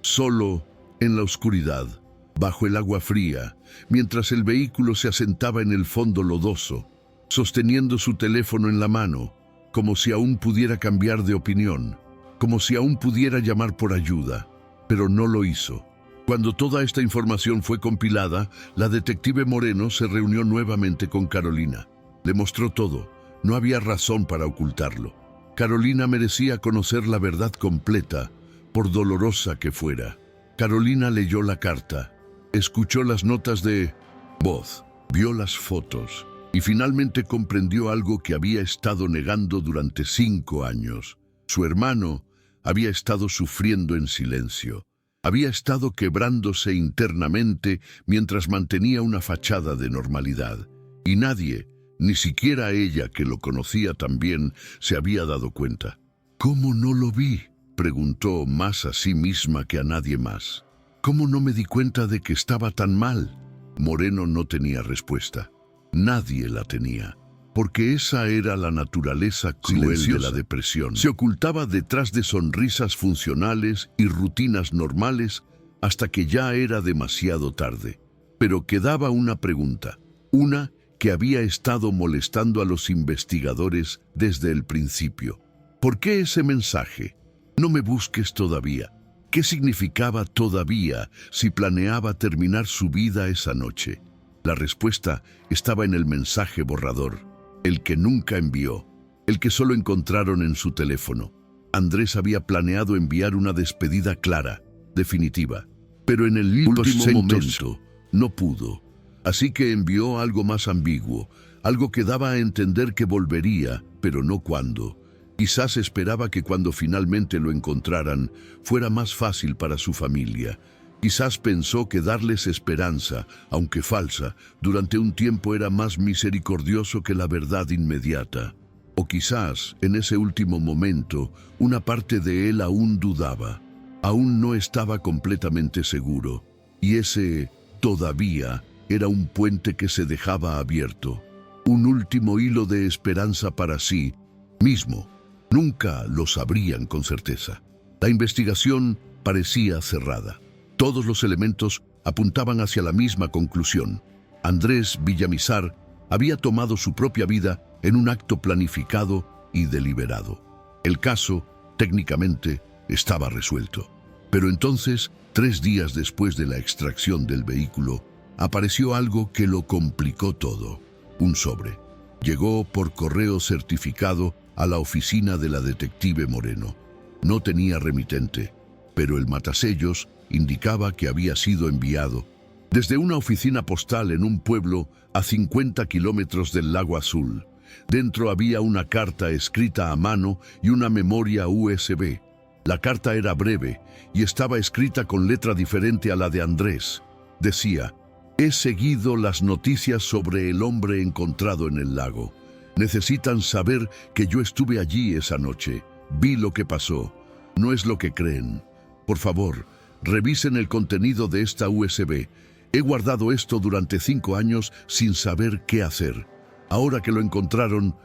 solo en la oscuridad, bajo el agua fría, mientras el vehículo se asentaba en el fondo lodoso, sosteniendo su teléfono en la mano, como si aún pudiera cambiar de opinión, como si aún pudiera llamar por ayuda, pero no lo hizo. Cuando toda esta información fue compilada, la detective Moreno se reunió nuevamente con Carolina. Le mostró todo. No había razón para ocultarlo. Carolina merecía conocer la verdad completa, por dolorosa que fuera. Carolina leyó la carta, escuchó las notas de voz, vio las fotos y finalmente comprendió algo que había estado negando durante 5 años. Su hermano había estado sufriendo en silencio. Había estado quebrándose internamente mientras mantenía una fachada de normalidad. Y nadie, ni siquiera ella, que lo conocía tan bien, se había dado cuenta. ¿Cómo no lo vi?, preguntó, más a sí misma que a nadie más. ¿Cómo no me di cuenta de que estaba tan mal? Moreno no tenía respuesta. Nadie la tenía, porque esa era la naturaleza cruel de la depresión. Se ocultaba detrás de sonrisas funcionales y rutinas normales hasta que ya era demasiado tarde. Pero quedaba una pregunta, una que había estado molestando a los investigadores desde el principio. ¿Por qué ese mensaje? No me busques todavía. ¿Qué significaba todavía si planeaba terminar su vida esa noche? La respuesta estaba en el mensaje borrador, el que nunca envió, el que solo encontraron en su teléfono. Andrés había planeado enviar una despedida clara, definitiva, pero en el último momento no pudo. Así que envió algo más ambiguo, algo que daba a entender que volvería, pero no cuándo. Quizás esperaba que cuando finalmente lo encontraran fuera más fácil para su familia. Quizás pensó que darles esperanza, aunque falsa, durante un tiempo era más misericordioso que la verdad inmediata. O quizás, en ese último momento, una parte de él aún dudaba. Aún no estaba completamente seguro. Y ese todavía era un puente que se dejaba abierto. Un último hilo de esperanza para sí mismo. Nunca lo sabrían con certeza. La investigación parecía cerrada. Todos los elementos apuntaban hacia la misma conclusión. Andrés Villamizar había tomado su propia vida en un acto planificado y deliberado. El caso, técnicamente, estaba resuelto. Pero entonces, 3 días después de la extracción del vehículo, apareció algo que lo complicó todo. Un sobre. Llegó por correo certificado a la oficina de la detective Moreno. No tenía remitente, pero el matasellos indicaba que había sido enviado desde una oficina postal en un pueblo a 50 kilómetros del Lago Azul. Dentro había una carta escrita a mano y una memoria USB. La carta era breve y estaba escrita con letra diferente a la de Andrés. Decía: «He seguido las noticias sobre el hombre encontrado en el lago. Necesitan saber que yo estuve allí esa noche. Vi lo que pasó. No es lo que creen. Por favor, revisen el contenido de esta USB. He guardado esto durante 5 años sin saber qué hacer. Ahora que lo encontraron,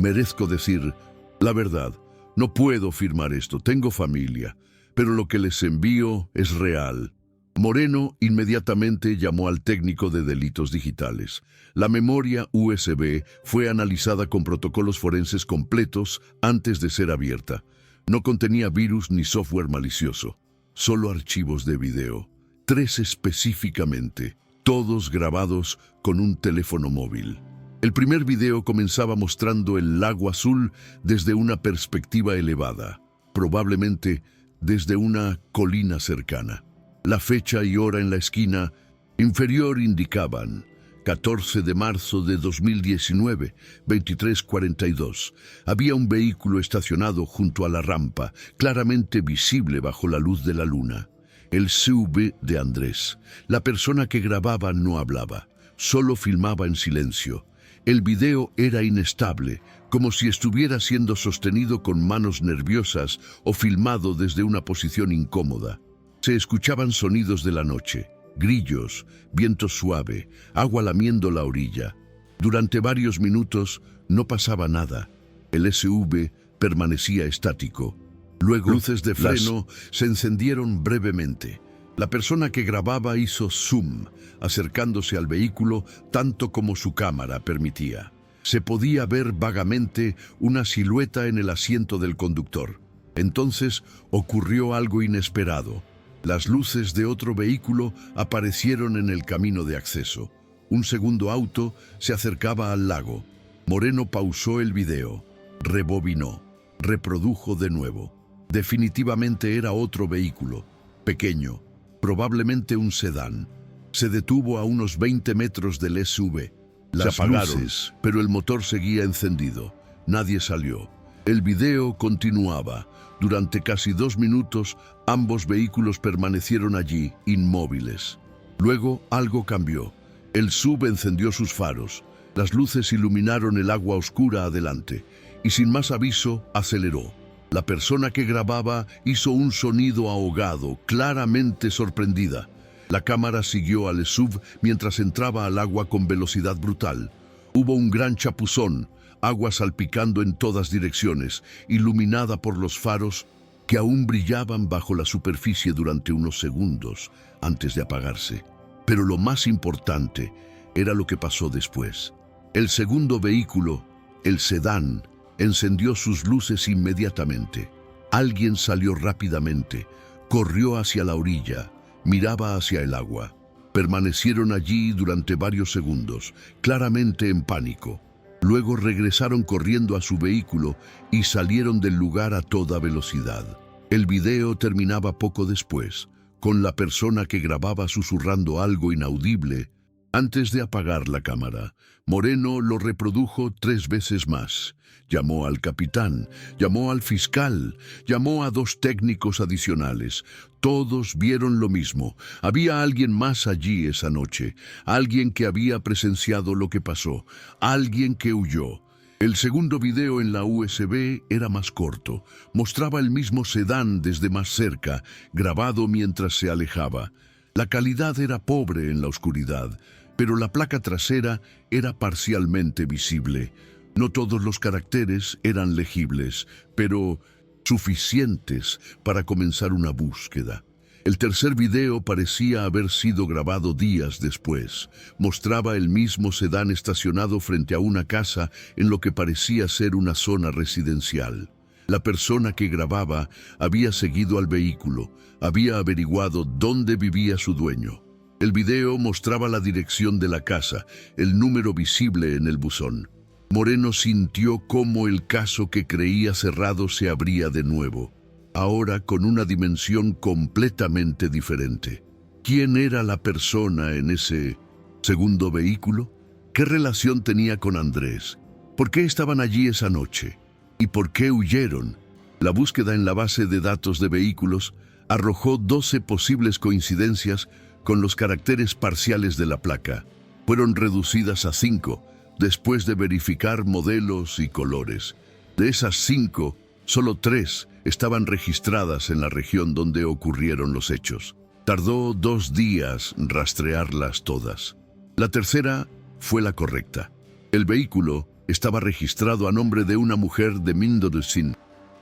merezco decir la verdad. No puedo firmar esto, tengo familia, pero lo que les envío es real». Moreno inmediatamente llamó al técnico de delitos digitales. La memoria USB fue analizada con protocolos forenses completos antes de ser abierta. No contenía virus ni software malicioso, solo archivos de video. 3 específicamente, todos grabados con un teléfono móvil. El primer video comenzaba mostrando el lago azul desde una perspectiva elevada, probablemente desde una colina cercana. La fecha y hora en la esquina inferior indicaban 14 de marzo de 2019, 23:42. Había un vehículo estacionado junto a la rampa, claramente visible bajo la luz de la luna. El SUV de Andrés. La persona que grababa no hablaba, solo filmaba en silencio. El video era inestable, como si estuviera siendo sostenido con manos nerviosas o filmado desde una posición incómoda. Se escuchaban sonidos de la noche, grillos, viento suave, agua lamiendo la orilla. Durante varios minutos no pasaba nada. El SUV permanecía estático. Luego, luces de freno se encendieron brevemente. La persona que grababa hizo zoom, acercándose al vehículo tanto como su cámara permitía. Se podía ver vagamente una silueta en el asiento del conductor. Entonces ocurrió algo inesperado. Las luces de otro vehículo aparecieron en el camino de acceso. Un segundo auto se acercaba al lago. Moreno pausó el video, rebobinó, reprodujo de nuevo. Definitivamente era otro vehículo, pequeño, probablemente un sedán. Se detuvo a unos 20 metros del SUV. Las luces, pero el motor seguía encendido. Nadie salió. El video continuaba. Durante casi 2 minutos, ambos vehículos permanecieron allí, inmóviles. Luego, algo cambió. El SUV encendió sus faros. Las luces iluminaron el agua oscura adelante. Y sin más aviso, aceleró. La persona que grababa hizo un sonido ahogado, claramente sorprendida. La cámara siguió al SUV mientras entraba al agua con velocidad brutal. Hubo un gran chapuzón, agua salpicando en todas direcciones, iluminada por los faros que aún brillaban bajo la superficie durante unos segundos antes de apagarse. Pero lo más importante era lo que pasó después. El segundo vehículo, el sedán, encendió sus luces inmediatamente. Alguien salió rápidamente, corrió hacia la orilla, miraba hacia el agua. Permanecieron allí durante varios segundos, claramente en pánico. Luego regresaron corriendo a su vehículo y salieron del lugar a toda velocidad. El video terminaba poco después, con la persona que grababa susurrando algo inaudible Antes de apagar la cámara, Moreno lo reprodujo 3 veces más. Llamó al capitán, llamó al fiscal, llamó a 2 técnicos adicionales. Todos vieron lo mismo. Había alguien más allí esa noche, alguien que había presenciado lo que pasó, alguien que huyó. El segundo video en la USB era más corto. Mostraba el mismo sedán desde más cerca, grabado mientras se alejaba. La calidad era pobre en la oscuridad, pero la placa trasera era parcialmente visible. No todos los caracteres eran legibles, pero suficientes para comenzar una búsqueda. El tercer video parecía haber sido grabado días después. Mostraba el mismo sedán estacionado frente a una casa en lo que parecía ser una zona residencial. La persona que grababa había seguido al vehículo, había averiguado dónde vivía su dueño. El video mostraba la dirección de la casa, el número visible en el buzón. Moreno sintió cómo el caso que creía cerrado se abría de nuevo, ahora con una dimensión completamente diferente. ¿Quién era la persona en ese segundo vehículo? ¿Qué relación tenía con Andrés? ¿Por qué estaban allí esa noche? ¿Y por qué huyeron? La búsqueda en la base de datos de vehículos arrojó 12 posibles coincidencias con los caracteres parciales de la placa. Fueron reducidas a 5, después de verificar modelos y colores. De esas 5, solo 3 estaban registradas en la región donde ocurrieron los hechos. Tardó 2 días rastrearlas todas. La tercera fue la correcta. El vehículo estaba registrado a nombre de una mujer de Mendocino,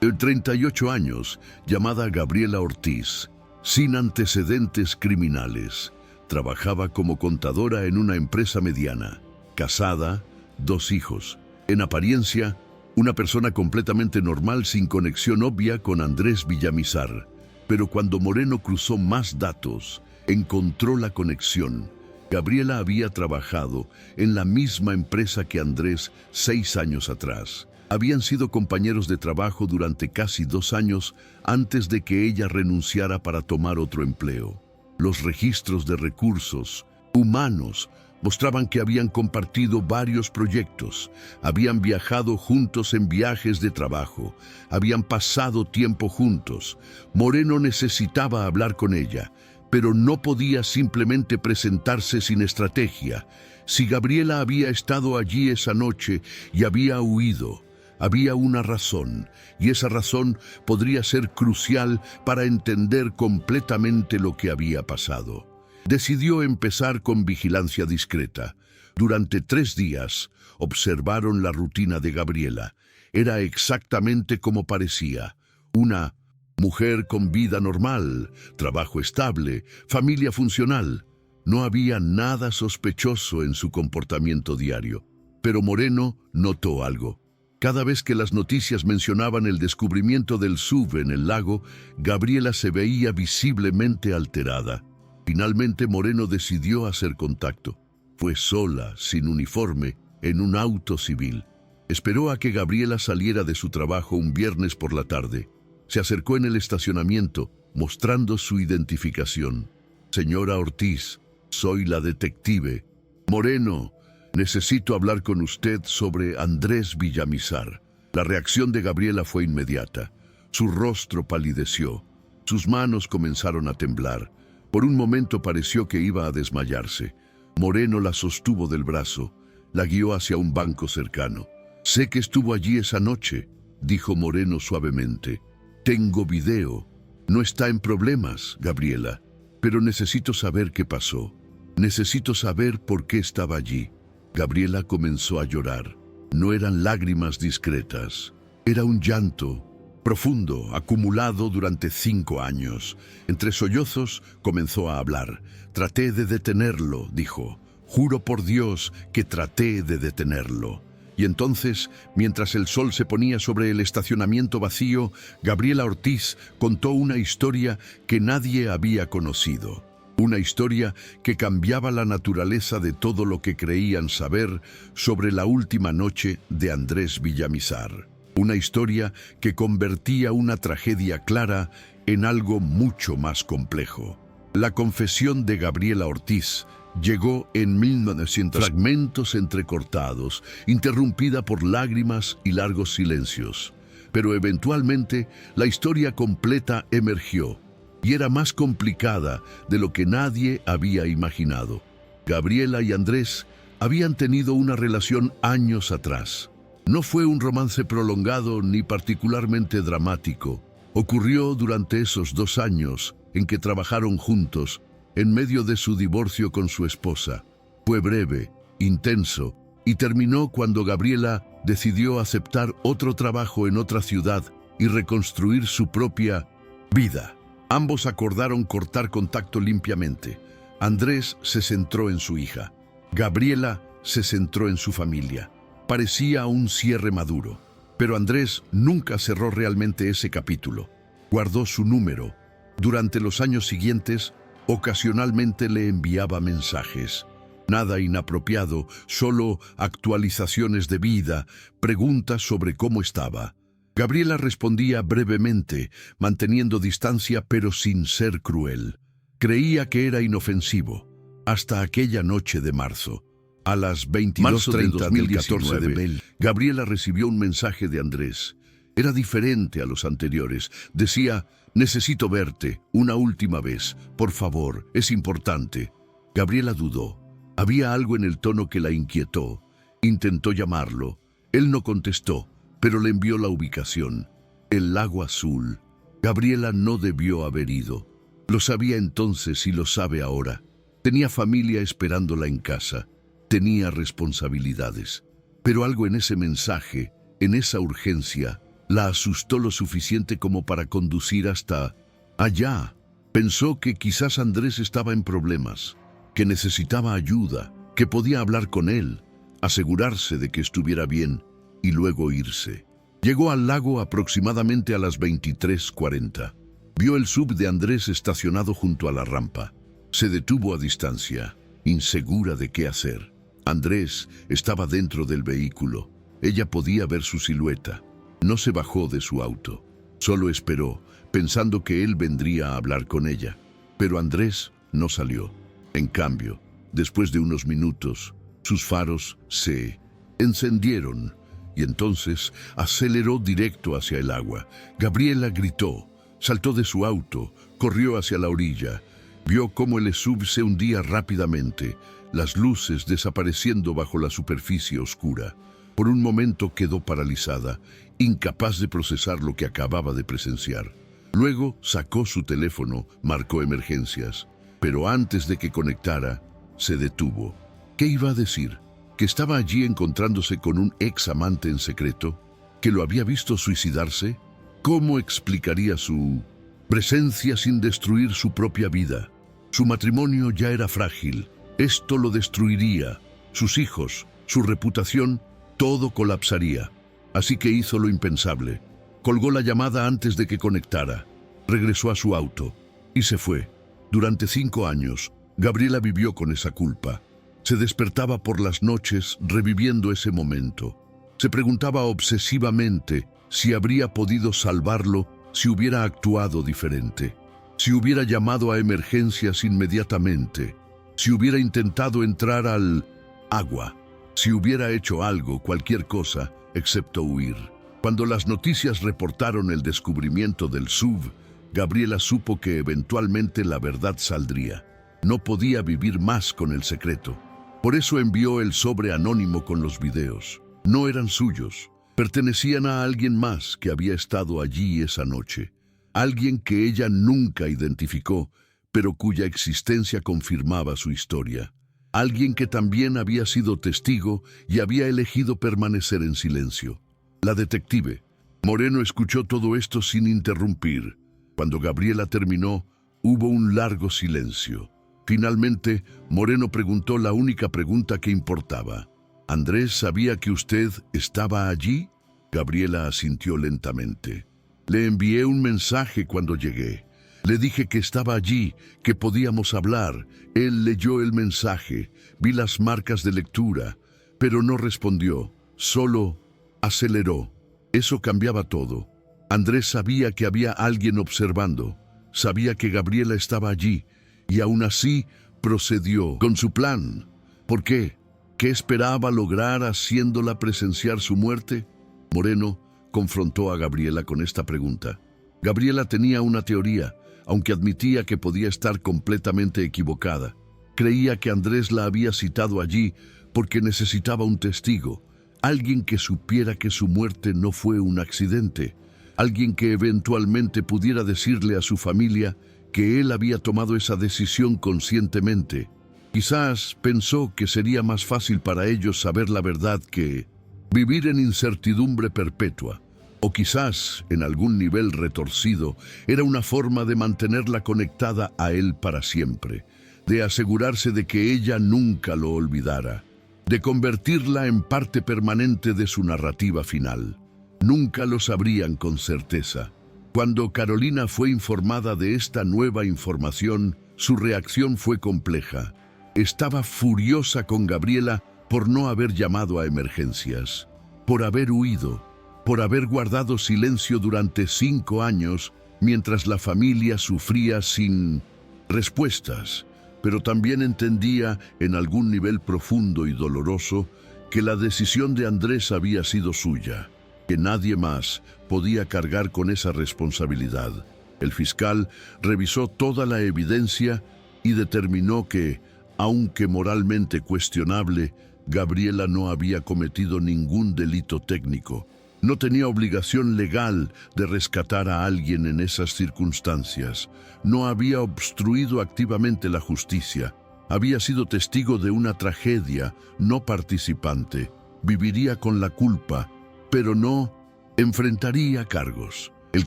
de 38 años, llamada Gabriela Ortiz, sin antecedentes criminales. Trabajaba como contadora en una empresa mediana. Casada, 2 hijos. En apariencia, una persona completamente normal sin conexión obvia con Andrés Villamizar. Pero cuando Moreno cruzó más datos, encontró la conexión. Gabriela había trabajado en la misma empresa que Andrés 6 años atrás. Habían sido compañeros de trabajo durante casi 2 años antes de que ella renunciara para tomar otro empleo. Los registros de recursos humanos mostraban que habían compartido varios proyectos, habían viajado juntos en viajes de trabajo, habían pasado tiempo juntos. Moreno necesitaba hablar con ella, pero no podía simplemente presentarse sin estrategia. Si Gabriela había estado allí esa noche y había huido, había una razón, y esa razón podría ser crucial para entender completamente lo que había pasado. Decidió empezar con vigilancia discreta. Durante 3 días observaron la rutina de Gabriela. Era exactamente como parecía: una mujer con vida normal, trabajo estable, familia funcional. No había nada sospechoso en su comportamiento diario. Pero Moreno notó algo. Cada vez que las noticias mencionaban el descubrimiento del SUV en el lago, Gabriela se veía visiblemente alterada. Finalmente Moreno decidió hacer contacto. Fue sola, sin uniforme, en un auto civil. Esperó a que Gabriela saliera de su trabajo un viernes por la tarde. Se acercó en el estacionamiento, mostrando su identificación. Señora Ortiz, soy la detective. Moreno, necesito hablar con usted sobre Andrés Villamizar. La reacción de Gabriela fue inmediata. Su rostro palideció. Sus manos comenzaron a temblar. Por un momento pareció que iba a desmayarse. Moreno la sostuvo del brazo, la guió hacia un banco cercano. Sé que estuvo allí esa noche, dijo Moreno suavemente. Tengo video. No está en problemas, Gabriela, pero necesito saber qué pasó. Necesito saber por qué estaba allí. Gabriela comenzó a llorar. No eran lágrimas discretas. Era un llanto profundo, acumulado durante 5 años. Entre sollozos comenzó a hablar. Traté de detenerlo, dijo. Juro por Dios que traté de detenerlo. Y entonces, mientras el sol se ponía sobre el estacionamiento vacío, Gabriela Ortiz contó una historia que nadie había conocido. Una historia que cambiaba la naturaleza de todo lo que creían saber sobre la última noche de Andrés Villamizar. Una historia que convertía una tragedia clara en algo mucho más complejo. La confesión de Gabriela Ortiz Llegó en 1900, fragmentos entrecortados, interrumpida por lágrimas y largos silencios. Pero eventualmente la historia completa emergió, y era más complicada de lo que nadie había imaginado. Gabriela y Andrés habían tenido una relación años atrás. No fue un romance prolongado ni particularmente dramático. Ocurrió durante esos 2 años en que trabajaron juntos, en medio de su divorcio con su esposa. Fue breve, intenso, y terminó cuando Gabriela decidió aceptar otro trabajo en otra ciudad y reconstruir su propia vida. Ambos acordaron cortar contacto limpiamente. Andrés se centró en su hija. Gabriela se centró en su familia. Parecía un cierre maduro, pero Andrés nunca cerró realmente ese capítulo. Guardó su número. Durante los años siguientes, ocasionalmente le enviaba mensajes. Nada inapropiado, solo actualizaciones de vida, preguntas sobre cómo estaba. Gabriela respondía brevemente, manteniendo distancia pero sin ser cruel. Creía que era inofensivo, hasta aquella noche de marzo. A las 22:30 del 14 de mail, Gabriela recibió un mensaje de Andrés. Era diferente a los anteriores. Decía: «Necesito verte una última vez. Por favor, es importante». Gabriela dudó. Había algo en el tono que la inquietó. Intentó llamarlo. Él no contestó, pero le envió la ubicación. El lago azul. Gabriela no debió haber ido. Lo sabía entonces y lo sabe ahora. Tenía familia esperándola en casa. Tenía responsabilidades. Pero algo en ese mensaje, en esa urgencia, la asustó lo suficiente como para conducir hasta allá. Pensó que quizás Andrés estaba en problemas, que necesitaba ayuda, que podía hablar con él, asegurarse de que estuviera bien y luego irse. Llegó al lago aproximadamente a las 23:40. Vio el sub de Andrés estacionado junto a la rampa. Se detuvo a distancia, insegura de qué hacer. Andrés estaba dentro del vehículo. Ella podía ver su silueta. No se bajó de su auto. Solo esperó, pensando que él vendría a hablar con ella. Pero Andrés no salió. En cambio, después de unos minutos, sus faros se encendieron y entonces aceleró directo hacia el agua. Gabriela gritó, saltó de su auto, corrió hacia la orilla. Vio cómo el SUV se hundía rápidamente, las luces desapareciendo bajo la superficie oscura. Por un momento quedó paralizada, incapaz de procesar lo que acababa de presenciar. Luego sacó su teléfono, marcó emergencias, pero antes de que conectara, se detuvo. ¿Qué iba a decir? ¿Que estaba allí encontrándose con un ex amante en secreto? ¿Que lo había visto suicidarse? ¿Cómo explicaría su presencia sin destruir su propia vida? Su matrimonio ya era frágil. Esto lo destruiría. Sus hijos, su reputación, todo colapsaría. Así que hizo lo impensable. Colgó la llamada antes de que conectara. Regresó a su auto y se fue. Durante 5 años, Gabriela vivió con esa culpa. Se despertaba por las noches reviviendo ese momento. Se preguntaba obsesivamente si habría podido salvarlo si hubiera actuado diferente, si hubiera llamado a emergencias inmediatamente, si hubiera intentado entrar al agua, si hubiera hecho algo, cualquier cosa, excepto huir. Cuando las noticias reportaron el descubrimiento del SUV, Gabriela supo que eventualmente la verdad saldría. No podía vivir más con el secreto. Por eso envió el sobre anónimo con los videos. No eran suyos. Pertenecían a alguien más que había estado allí esa noche. Alguien que ella nunca identificó, pero cuya existencia confirmaba su historia. Alguien que también había sido testigo y había elegido permanecer en silencio. La detective. Moreno escuchó todo esto sin interrumpir. Cuando Gabriela terminó, hubo un largo silencio. Finalmente, Moreno preguntó la única pregunta que importaba. ¿Andrés sabía que usted estaba allí? Gabriela asintió lentamente. Le envié un mensaje cuando llegué. Le dije que estaba allí, que podíamos hablar. Él leyó el mensaje, vi las marcas de lectura, pero no respondió, solo aceleró. Eso cambiaba todo. Andrés sabía que había alguien observando, sabía que Gabriela estaba allí, y aún así procedió con su plan. ¿Por qué? ¿Qué esperaba lograr haciéndola presenciar su muerte? Moreno confrontó a Gabriela con esta pregunta. Gabriela tenía una teoría, aunque admitía que podía estar completamente equivocada. Creía que Andrés la había citado allí porque necesitaba un testigo, alguien que supiera que su muerte no fue un accidente, alguien que eventualmente pudiera decirle a su familia que él había tomado esa decisión conscientemente. Quizás pensó que sería más fácil para ellos saber la verdad que vivir en incertidumbre perpetua. O quizás, en algún nivel retorcido, era una forma de mantenerla conectada a él para siempre, de asegurarse de que ella nunca lo olvidara, de convertirla en parte permanente de su narrativa final. Nunca lo sabrían con certeza. Cuando Carolina fue informada de esta nueva información, su reacción fue compleja. Estaba furiosa con Gabriela por no haber llamado a emergencias, por haber huido, por haber guardado silencio durante 5 años mientras la familia sufría sin respuestas, pero también entendía en algún nivel profundo y doloroso que la decisión de Andrés había sido suya, que nadie más podía cargar con esa responsabilidad. El fiscal revisó toda la evidencia y determinó que, aunque moralmente cuestionable, Gabriela no había cometido ningún delito técnico. No tenía obligación legal de rescatar a alguien en esas circunstancias. No había obstruido activamente la justicia. Había sido testigo de una tragedia, no participante. Viviría con la culpa, pero no enfrentaría cargos. El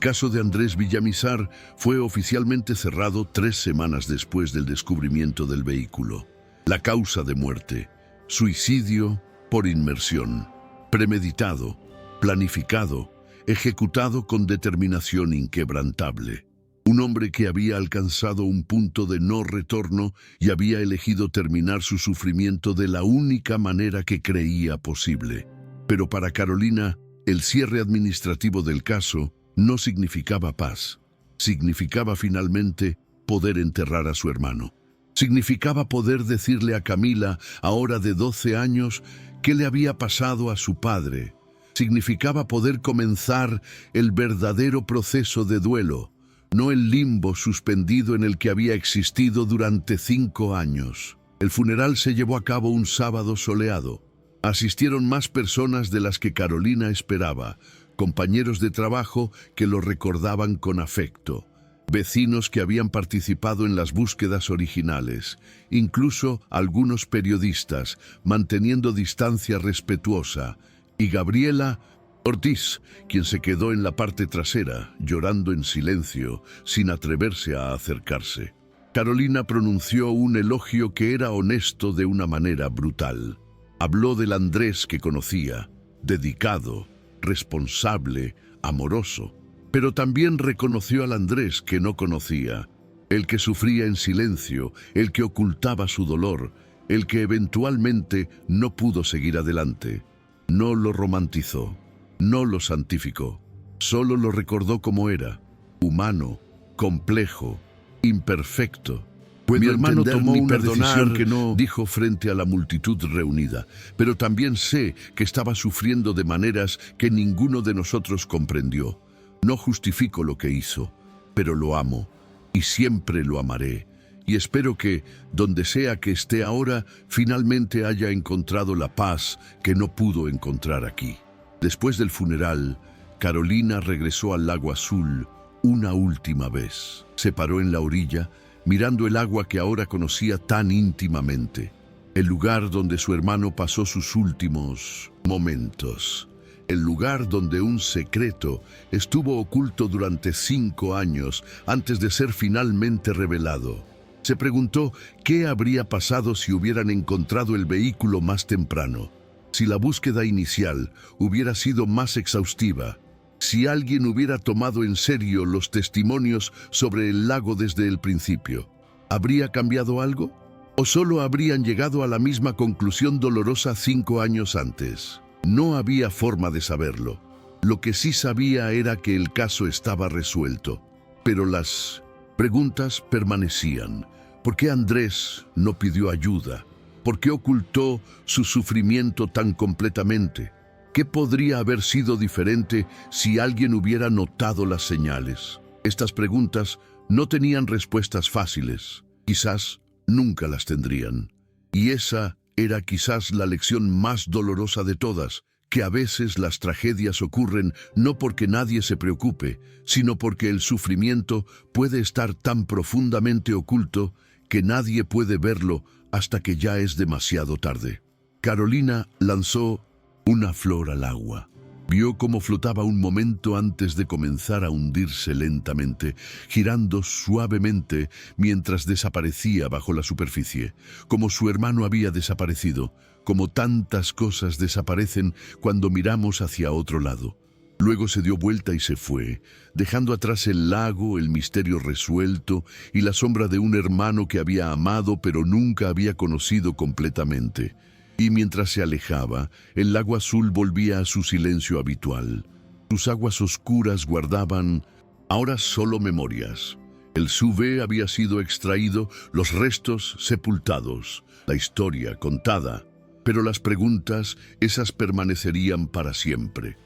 caso de Andrés Villamizar fue oficialmente cerrado 3 semanas después del descubrimiento del vehículo. La causa de muerte: suicidio por inmersión, premeditado, planificado, ejecutado con determinación inquebrantable. Un hombre que había alcanzado un punto de no retorno y había elegido terminar su sufrimiento de la única manera que creía posible. Pero para Carolina, el cierre administrativo del caso no significaba paz. Significaba finalmente poder enterrar a su hermano. Significaba poder decirle a Camila, ahora de 12 años, qué le había pasado a su padre. Significaba poder comenzar el verdadero proceso de duelo, no el limbo suspendido en el que había existido durante 5 años. El funeral se llevó a cabo un sábado soleado. Asistieron más personas de las que Carolina esperaba, compañeros de trabajo que lo recordaban con afecto, vecinos que habían participado en las búsquedas originales, incluso algunos periodistas, manteniendo distancia respetuosa, y Gabriela Ortiz, quien se quedó en la parte trasera, llorando en silencio, sin atreverse a acercarse. Carolina pronunció un elogio que era honesto de una manera brutal. Habló del Andrés que conocía, dedicado, responsable, amoroso, pero también reconoció al Andrés que no conocía, el que sufría en silencio, el que ocultaba su dolor, el que eventualmente no pudo seguir adelante. No lo romantizó, no lo santificó, solo lo recordó como era, humano, complejo, imperfecto. Mi hermano tomó una decisión que no, dijo frente a la multitud reunida, pero también sé que estaba sufriendo de maneras que ninguno de nosotros comprendió. No justifico lo que hizo, pero lo amo y siempre lo amaré. Y espero que, donde sea que esté ahora, finalmente haya encontrado la paz que no pudo encontrar aquí. Después del funeral, Carolina regresó al lago azul una última vez. Se paró en la orilla, mirando el agua que ahora conocía tan íntimamente, el lugar donde su hermano pasó sus últimos momentos, el lugar donde un secreto estuvo oculto durante 5 años antes de ser finalmente revelado. Se preguntó qué habría pasado si hubieran encontrado el vehículo más temprano, si la búsqueda inicial hubiera sido más exhaustiva, si alguien hubiera tomado en serio los testimonios sobre el lago desde el principio. ¿Habría cambiado algo? ¿O solo habrían llegado a la misma conclusión dolorosa 5 años antes? No había forma de saberlo. Lo que sí sabía era que el caso estaba resuelto. Pero las preguntas permanecían. ¿Por qué Andrés no pidió ayuda? ¿Por qué ocultó su sufrimiento tan completamente? ¿Qué podría haber sido diferente si alguien hubiera notado las señales? Estas preguntas no tenían respuestas fáciles. Quizás nunca las tendrían. Y esa era quizás la lección más dolorosa de todas, que a veces las tragedias ocurren no porque nadie se preocupe, sino porque el sufrimiento puede estar tan profundamente oculto que nadie puede verlo hasta que ya es demasiado tarde. Carolina lanzó una flor al agua. Vio cómo flotaba un momento antes de comenzar a hundirse lentamente, girando suavemente mientras desaparecía bajo la superficie, como su hermano había desaparecido, como tantas cosas desaparecen cuando miramos hacia otro lado. Luego se dio vuelta y se fue, dejando atrás el lago, el misterio resuelto y la sombra de un hermano que había amado pero nunca había conocido completamente. Y mientras se alejaba, el lago azul volvía a su silencio habitual. Sus aguas oscuras guardaban ahora solo memorias. El SUV había sido extraído, los restos sepultados, la historia contada, pero las preguntas, esas permanecerían para siempre.